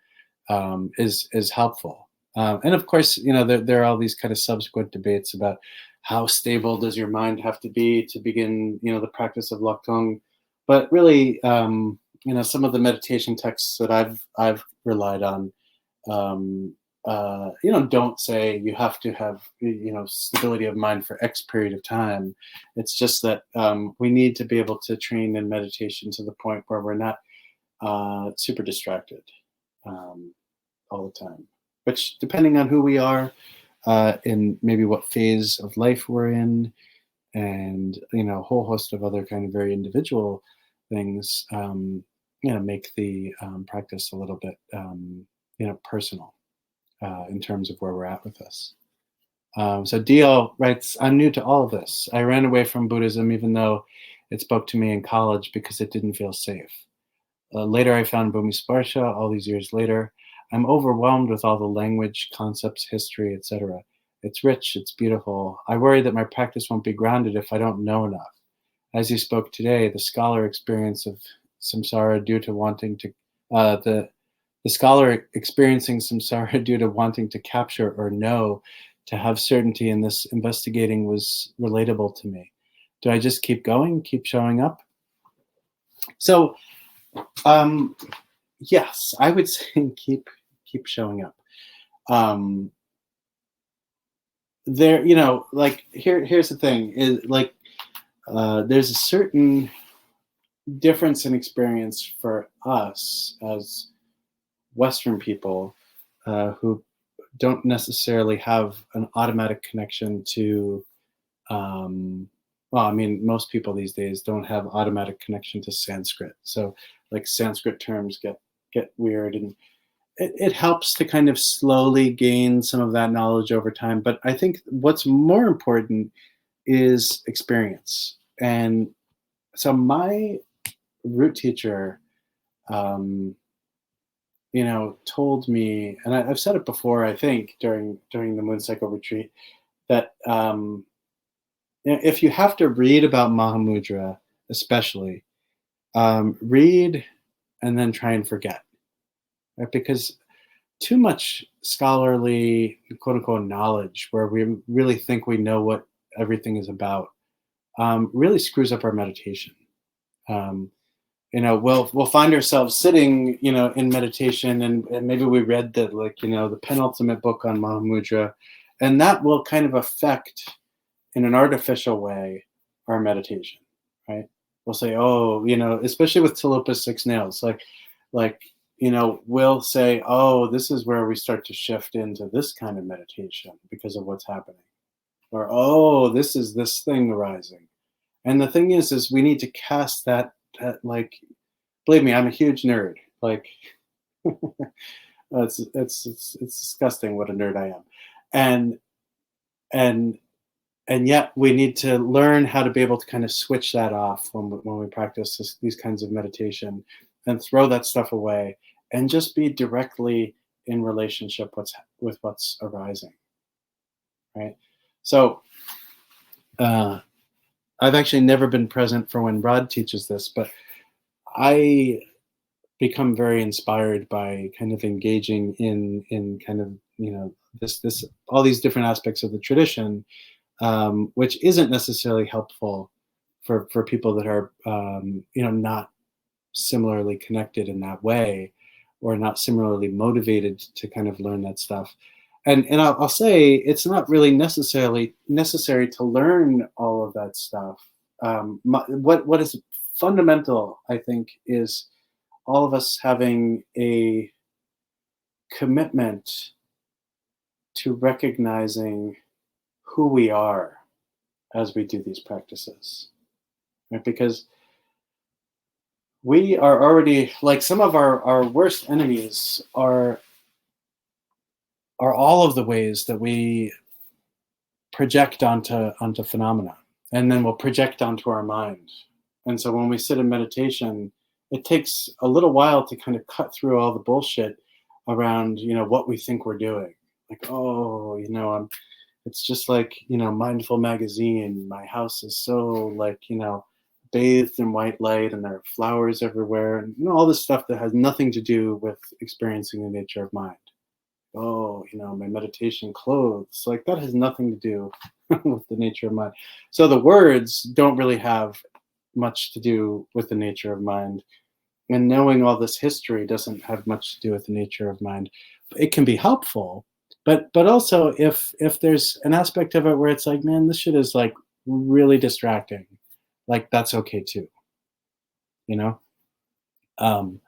is helpful. And of course, there are all these kind of subsequent debates about how stable does your mind have to be to begin, the practice of Laktong. But really, some of the meditation texts that I've relied on don't say you have to have, stability of mind for X period of time. It's just that we need to be able to train in meditation to the point where we're not super distracted all the time. Which, depending on who we are, in maybe what phase of life we're in, and a whole host of other kind of very individual things, make the practice a little bit personal in terms of where we're at with this. So DL writes, I'm new to all of this. I ran away from Buddhism even though it spoke to me in college because it didn't feel safe. Later I found Bhumisparsha all these years later. I'm overwhelmed with all the language, concepts, history, etc. It's rich, it's beautiful. I worry that my practice won't be grounded if I don't know enough. As you spoke today, the scholar experience of samsara due to wanting to, the scholar experiencing samsara due to wanting to capture or know, to have certainty in this investigating was relatable to me. Do I just keep going, keep showing up? So, yes, I would say keep showing up. Here's the thing is there's a certain difference in experience for us as Western people who don't necessarily have an automatic connection to most people these days don't have automatic connection to Sanskrit. So Sanskrit terms get weird, and it helps to kind of slowly gain some of that knowledge over time. But I think what's more important is experience. And so my root teacher, told me, and I've said it before, I think during the moon cycle retreat, that if you have to read about Mahamudra, especially, read and then try and forget, right? Because too much scholarly, quote unquote, knowledge, where we really think we know what everything is about, really screws up our meditation. We'll find ourselves sitting, in meditation, and maybe we read the penultimate book on Mahamudra, and that will kind of affect, in an artificial way, our meditation, right? We'll say, especially with Tilopa's 6 nails, we'll say, oh, this is where we start to shift into this kind of meditation because of what's happening. Or, oh, this is this thing arising. And the thing is we need to cast that believe me, I'm a huge nerd. It's disgusting what a nerd I am. And yet we need to learn how to be able to kind of switch that off when we practice these kinds of meditation, and throw that stuff away and just be directly in relationship with what's arising, right? So I've actually never been present for when Rod teaches this, but I become very inspired by kind of engaging in kind of, this all these different aspects of the tradition, which isn't necessarily helpful for people that are, not similarly connected in that way, or not similarly motivated to kind of learn that stuff. And I'll say it's not really necessary to learn all of that stuff. What is fundamental, I think, is all of us having a commitment to recognizing who we are as we do these practices, right? Because we are already, some of our worst enemies are all of the ways that we project onto phenomena, and then we'll project onto our mind. And so when we sit in meditation, it takes a little while to kind of cut through all the bullshit around, what we think we're doing. It's just Mindful Magazine. My house is so bathed in white light, and there are flowers everywhere, and all this stuff that has nothing to do with experiencing the nature of mind. My meditation clothes, that has nothing to do with the nature of mind. So the words don't really have much to do with the nature of mind, and knowing all this history doesn't have much to do with the nature of mind. It can be helpful, but also if there's an aspect of it where it's like, man, this shit is like really distracting, like that's okay too, you know. Um,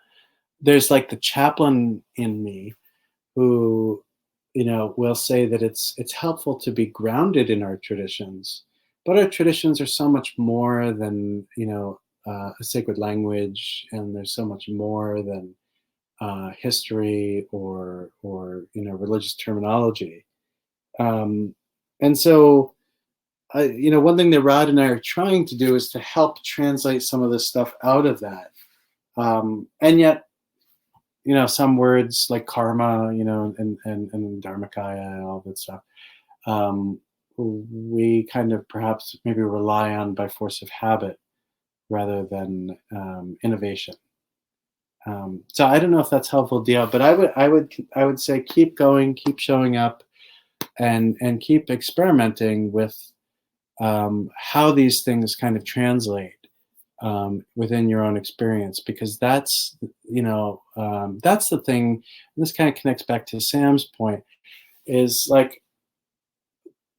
there's like the chaplain in me who, will say that it's helpful to be grounded in our traditions, but our traditions are so much more than a sacred language, and there's so much more than history or religious terminology. Um, and so, one thing that Rod and I are trying to do is to help translate some of this stuff out of that. And yet, some words like karma, and dharmakaya and all that stuff, um, we kind of perhaps maybe rely on by force of habit rather than innovation. So I don't know if that's helpful, Dio, but I would say keep going, keep showing up, and keep experimenting with how these things kind of translate within your own experience, because that's the thing. This kind of connects back to Sam's point, is like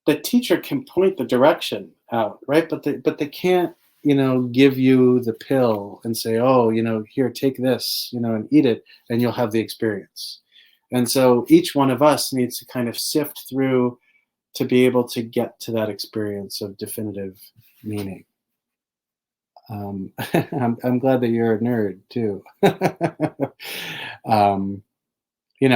the teacher can point the direction out, right? But they can't give you the pill and say, oh, here, take this, and eat it, and you'll have the experience. And so each one of us needs to kind of sift through to be able to get to that experience of definitive meaning. I'm glad that you're a nerd too.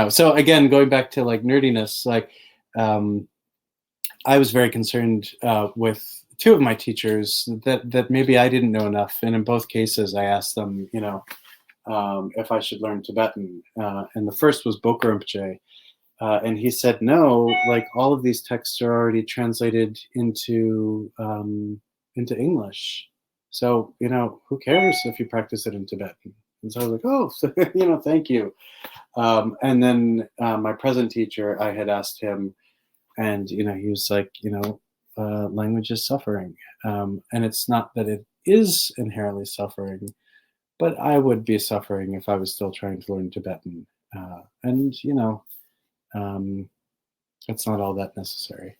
So again, going back to like nerdiness, like I was very concerned with two of my teachers that maybe I didn't know enough, and in both cases, I asked them, if I should learn Tibetan. And the first was Boka Rinpoche, and he said, no, like all of these texts are already translated into English. So, who cares if you practice it in Tibetan? And so I was like, oh, thank you. And then my present teacher, I had asked him, and, he was like, language is suffering. And it's not that it is inherently suffering, but I would be suffering if I was still trying to learn Tibetan. And, it's not all that necessary.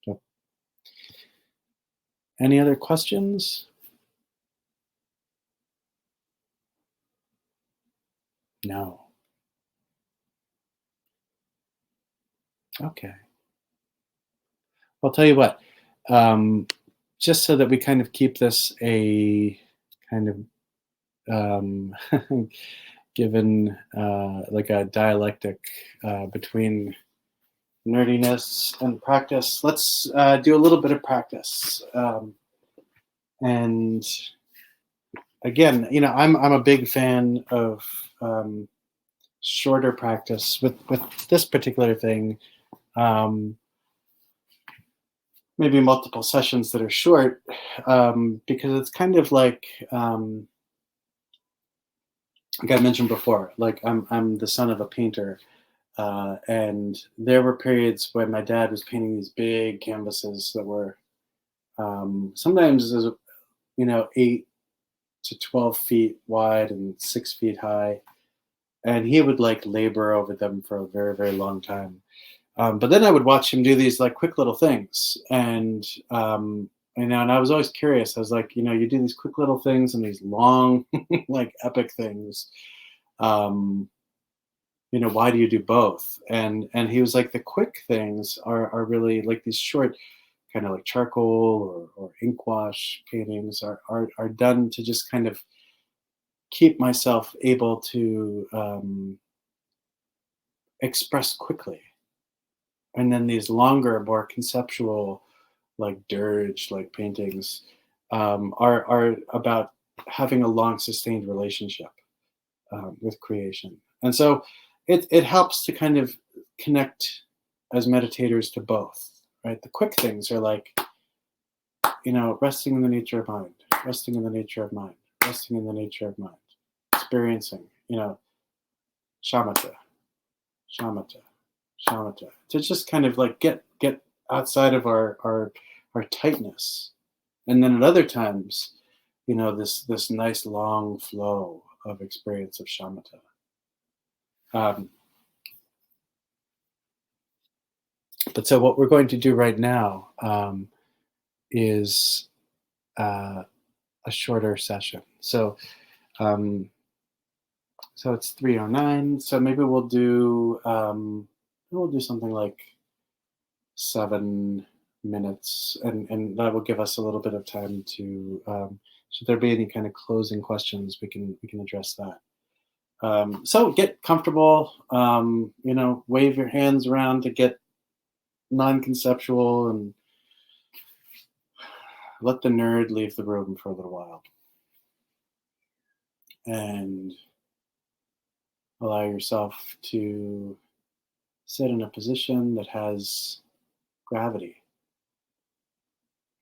So, any other questions? No. Okay. I'll tell you what, just so that we kind of keep this a kind of given like a dialectic between nerdiness and practice, let's do a little bit of practice. And again, I'm a big fan of shorter practice with this particular thing. Maybe multiple sessions that are short, because it's kind of like I mentioned before, like I'm the son of a painter, and there were periods when my dad was painting these big canvases that were sometimes 8 to 12 feet wide and 6 feet high, and he would like labor over them for a very, very long time. But then I would watch him do these like quick little things, and and I was always curious. I was like, you do these quick little things and these long, like epic things. Why do you do both? And he was like, the quick things are really like these short, kind of like charcoal or ink wash paintings are done to just kind of keep myself able to express quickly. And then these longer, more conceptual, like dirge, like paintings, are about having a long, sustained relationship with creation. And so it helps to kind of connect as meditators to both, right? The quick things are like, resting in the nature of mind, resting in the nature of mind, resting in the nature of mind, experiencing, shamatha, shamatha, shamatha, to just kind of like get outside of our tightness. And then at other times, this nice long flow of experience of shamatha. But so what we're going to do right now is a shorter session. Um, so it's 3:09. So maybe we'll do something like 7 minutes, and that will give us a little bit of time to. Should there be any kind of closing questions, we can address that. So get comfortable. Wave your hands around to get non-conceptual, and let the nerd leave the room for a little while, and allow yourself to sit in a position that has gravity,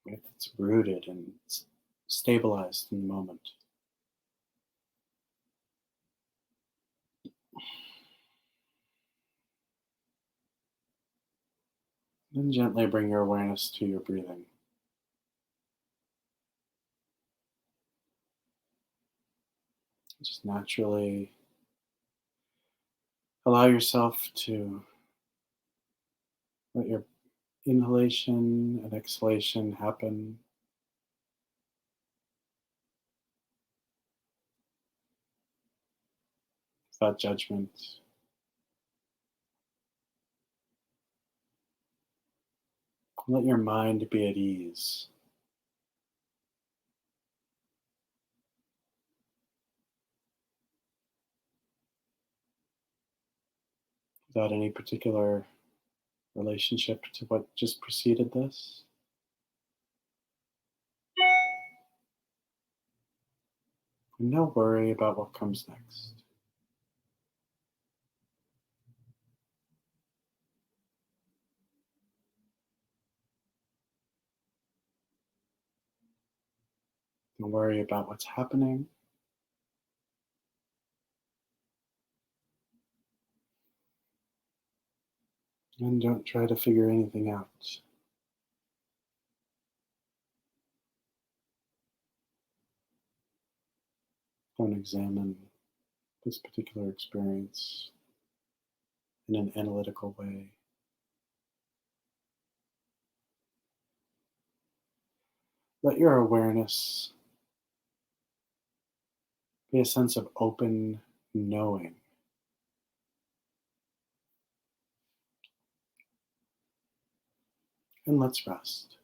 right? It's rooted and it's stabilized in the moment. Then gently bring your awareness to your breathing. Just naturally allow yourself to let your inhalation and exhalation happen without judgment. Let your mind be at ease. Without any particular relationship to what just preceded this. And no worry about what comes next. Don't worry about what's happening. And don't try to figure anything out. Don't examine this particular experience in an analytical way. Let your awareness be a sense of open knowing. And let's rest.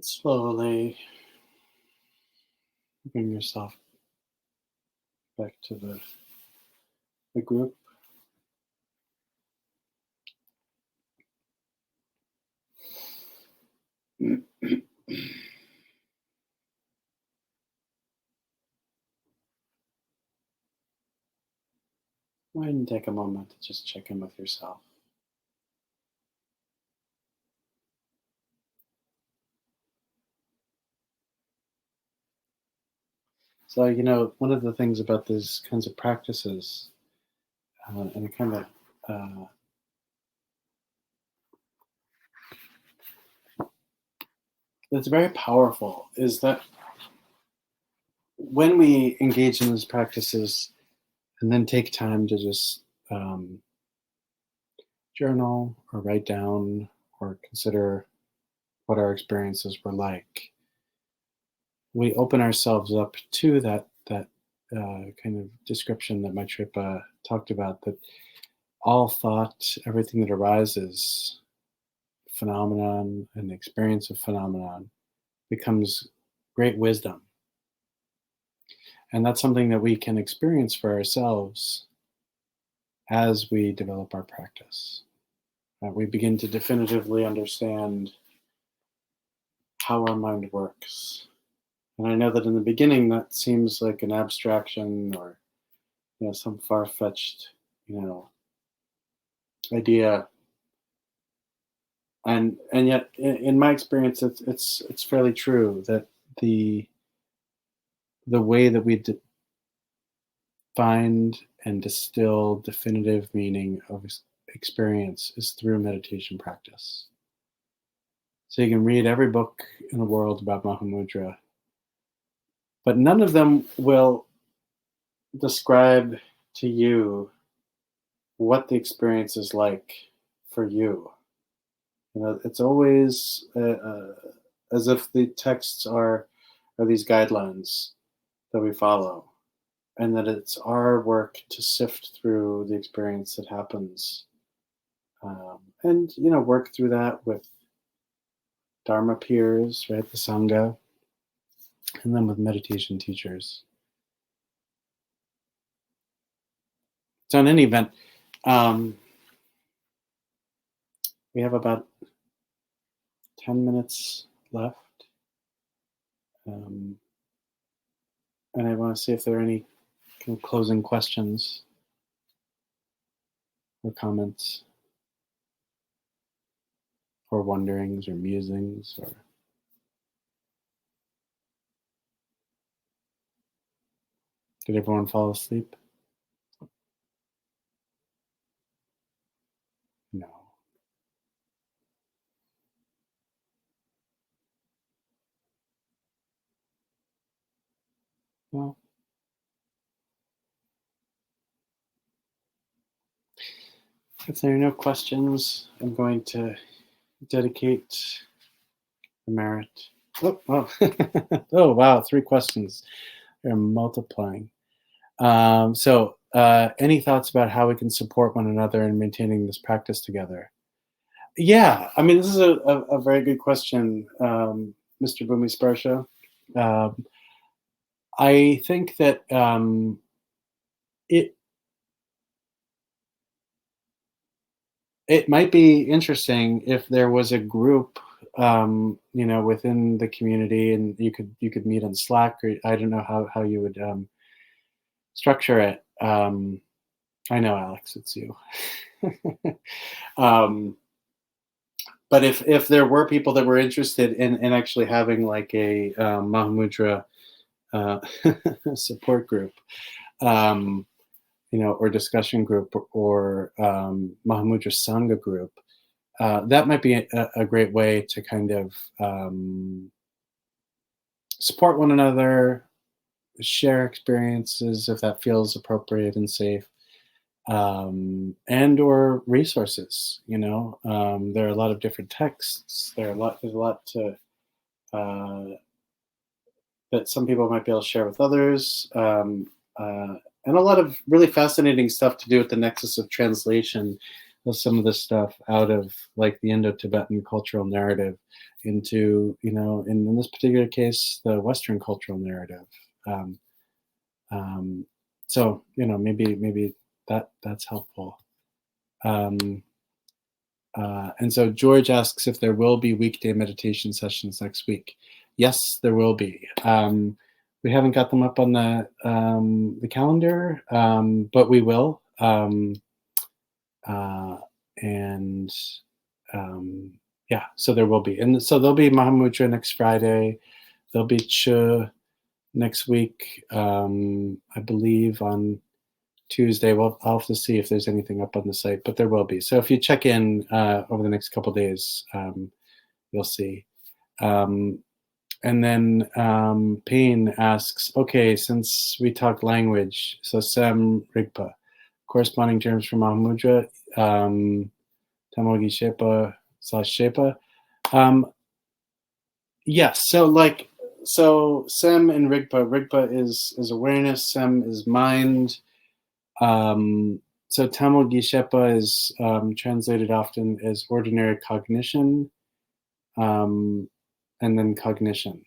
Slowly bring yourself back to the group. Go ahead and take a moment to just check in with yourself. So, one of the things about these kinds of practices, and it kind of that's very powerful, is that when we engage in these practices and then take time to just journal or write down or consider what our experiences were like, we open ourselves up to that kind of description that Maitripa talked about, that all thought, everything that arises, phenomenon and the experience of phenomenon, becomes great wisdom. And that's something that we can experience for ourselves as we develop our practice. We begin to definitively understand how our mind works. And I know that in the beginning that seems like an abstraction, or some far-fetched idea, and yet in my experience it's fairly true that the way that we find and distill definitive meaning of experience is through meditation practice. So you can read every book in the world about Mahamudra, but none of them will describe to you what the experience is like for you. It's always as if the texts are these guidelines that we follow, and that it's our work to sift through the experience that happens, and work through that with Dharma peers, right, the Sangha, and then with meditation teachers. So in any event, we have about 10 minutes left. And I want to see if there are any kind of closing questions or comments or wonderings or musings, or did everyone fall asleep? No. Well, if there are no questions, I'm going to dedicate the merit. Oh, wow. Oh, wow, 3 questions. They're multiplying. So, any thoughts about how we can support one another in maintaining this practice together? Yeah, I mean, this is a very good question, Mr. Bhumi Sparsha. I think that it might be interesting if there was a group, within the community, and you could meet on Slack, or I don't know how you would structure it. I know, Alex, it's you. But if there were people that were interested in actually having like a Mahamudra support group, or discussion group, or Mahamudra Sangha group, that might be a great way to kind of support one another, share experiences if that feels appropriate and safe, and or resources. There are a lot of different texts. There's a lot to that some people might be able to share with others, and a lot of really fascinating stuff to do with the nexus of translation some of this stuff out of like the Indo-Tibetan cultural narrative into, in this particular case, the Western cultural narrative. Um, so, maybe that's helpful. And so George asks if there will be weekday meditation sessions next week. Yes, there will be. We haven't got them up on the calendar, but we will. And yeah, so there will be. And so there'll be Mahamudra next Friday. There'll be Chu next week, I believe on Tuesday. Well, I'll have to see if there's anything up on the site, but there will be. So if you check in over the next couple of days, you'll see. And then Payne asks, okay, since we talk language, so Sem Rigpa, corresponding terms for Mahamudra, Tamogi Shepa, Slash Shepa. Yes, so Sem and Rigpa is awareness, Sem is mind. So Tamogi Shepa is translated often as ordinary cognition, and then cognition.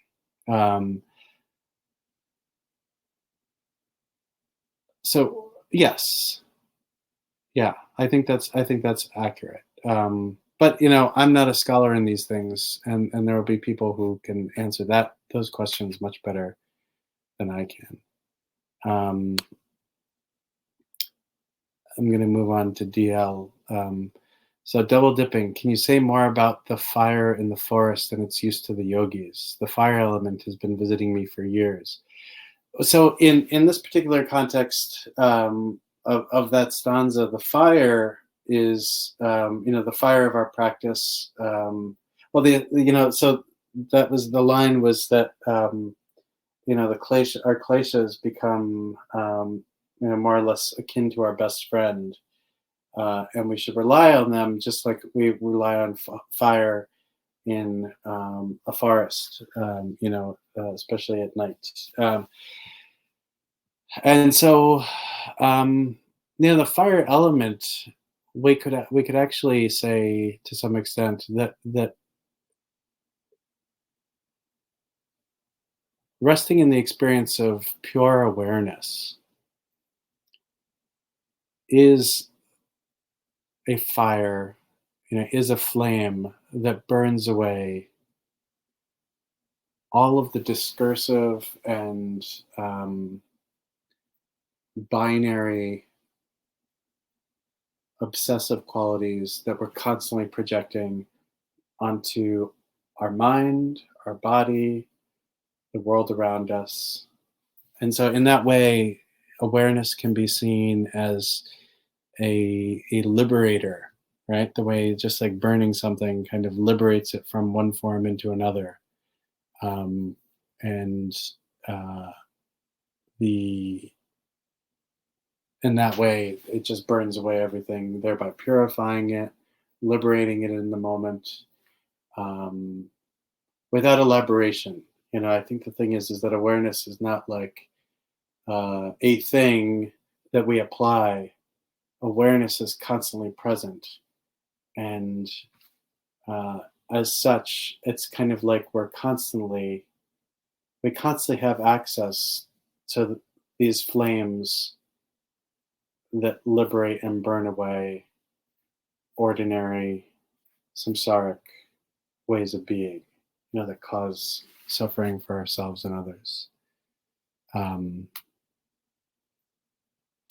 So yes, yeah, I think that's accurate. But I'm not a scholar in these things, and there will be people who can answer those questions much better than I can. I'm going to move on to DL. So double dipping, can you say more about the fire in the forest and its use to the yogis? The fire element has been visiting me for years. So in this particular context of that stanza, the fire is, the fire of our practice. So that was the line was that, our kleshas become, more or less akin to our best friend. And we should rely on them just like we rely on fire in a forest, especially at night. And so, the fire element, we could actually say to some extent that resting in the experience of pure awareness is a fire, is a flame that burns away all of the discursive and binary obsessive qualities that we're constantly projecting onto our mind, our body, the world around us. And so in that way, awareness can be seen as a liberator, right? The way just like burning something kind of liberates it from one form into another. In that way, it just burns away everything, thereby purifying it, liberating it in the moment, without elaboration. I think the thing is that awareness is not like a thing that we apply. Awareness is constantly present, and as such, it's kind of like we constantly have access to these flames that liberate and burn away ordinary samsaric ways of being, that cause suffering for ourselves and others.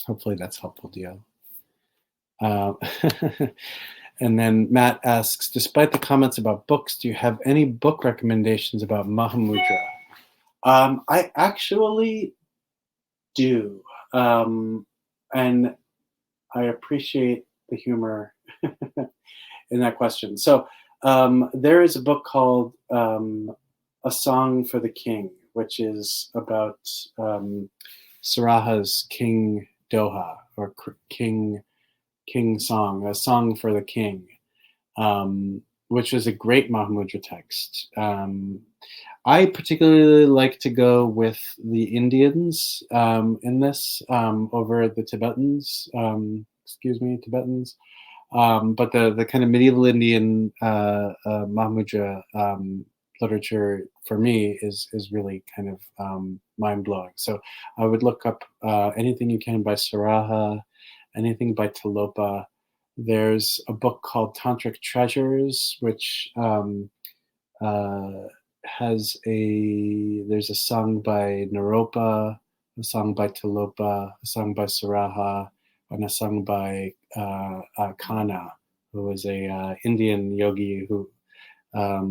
Hopefully that's helpful, Dio. And then Matt asks, despite the comments about books, do you have any book recommendations about Mahamudra? I actually do. And I appreciate the humor in that question. So there is a book called A Song for the King, which is about Saraha's King Doha, or King Song, A Song for the King, which was a great Mahamudra text. I particularly like to go with the Indians in this over the Tibetans. Tibetans. But the kind of medieval Indian Mahamudra literature for me is really kind of mind blowing. So I would look up anything you can by Saraha, anything by Tilopa. There's a book called Tantric Treasures, which uh, there's a song by Naropa, a song by Tilopa, a song by Saraha, and a song by Khanna, who was a Indian yogi who a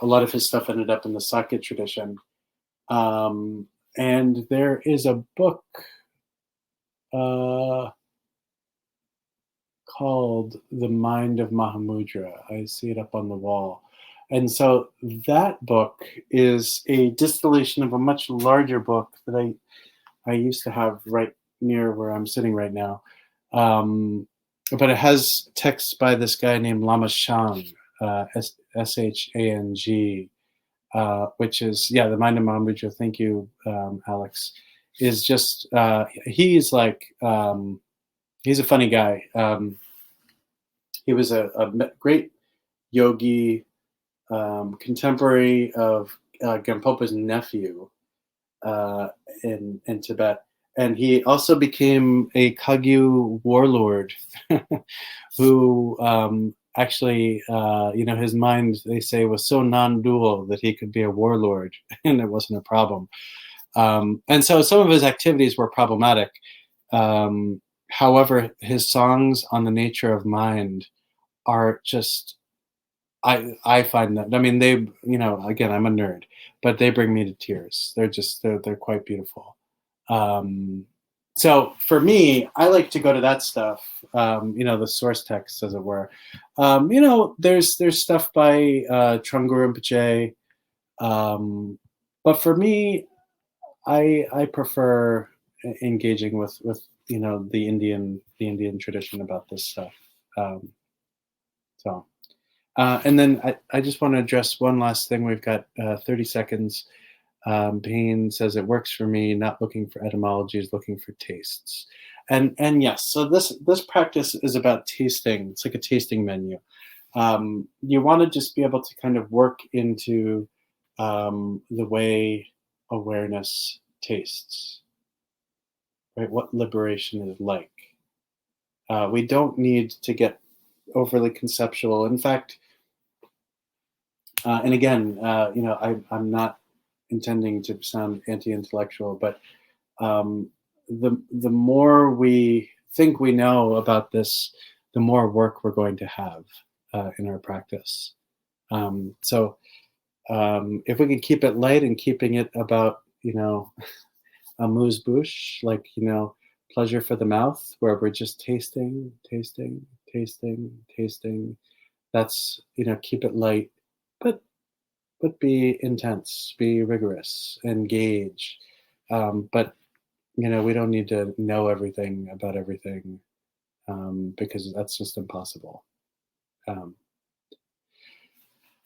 lot of his stuff ended up in the Sakya tradition. And there is a book called The Mind of Mahamudra. I see it up on the wall. And so that book is a distillation of a much larger book that I used to have right near where I'm sitting right now. But it has texts by this guy named Lama Shang, Shang, which is, yeah, The Mind of Mahamudra. Thank you, Alex. Is just, he's like, he's a funny guy. He was a great yogi, contemporary of Gampopa's nephew in Tibet. And he also became a Kagyu warlord who actually, his mind, they say, was so non-dual that he could be a warlord and it wasn't a problem. And so some of his activities were problematic. However, his songs on the nature of mind are just, I find that, I mean, they, again, I'm a nerd, but they bring me to tears. They're quite beautiful. So for me, I like to go to that stuff, the source text, as it were. There's stuff by Trungpa Rinpoche, but for me, I prefer engaging with the Indian tradition about this stuff. And then I just want to address one last thing. We've got 30 seconds. Payne says it works for me, not looking for etymologies, looking for tastes. And yes, so this practice is about tasting. It's like a tasting menu. You want to just be able to kind of work into the way awareness tastes, right? What liberation is like. We don't need to get overly conceptual. In fact, and again, I'm not intending to sound anti-intellectual, but the more we think we know about this, the more work we're going to have in our practice. So if we can keep it light and keeping it about, amuse-bouche, like, pleasure for the mouth, where we're just tasting, that's, keep it light, but be intense, be rigorous, engage. But we don't need to know everything about everything, because that's just impossible.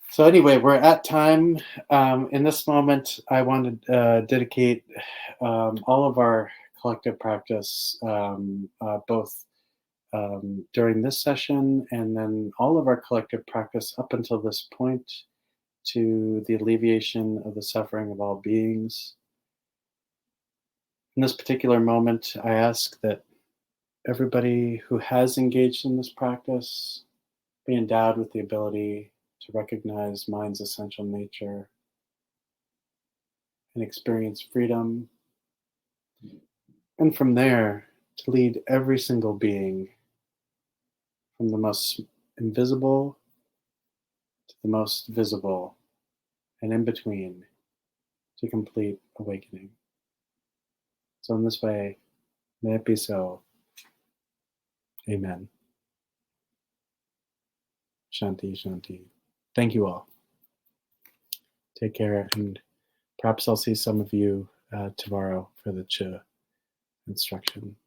So anyway, we're at time. In this moment, I want to dedicate all of our collective practice, both during this session and then all of our collective practice up until this point, to the alleviation of the suffering of all beings. In this particular moment, I ask that everybody who has engaged in this practice be endowed with the ability to recognize mind's essential nature and experience freedom. And from there, to lead every single being from the most invisible to the most visible, and in between, to complete awakening. So in this way, may it be so. Amen. Shanti, Shanti. Thank you all. Take care, and perhaps I'll see some of you tomorrow for the Chi instruction.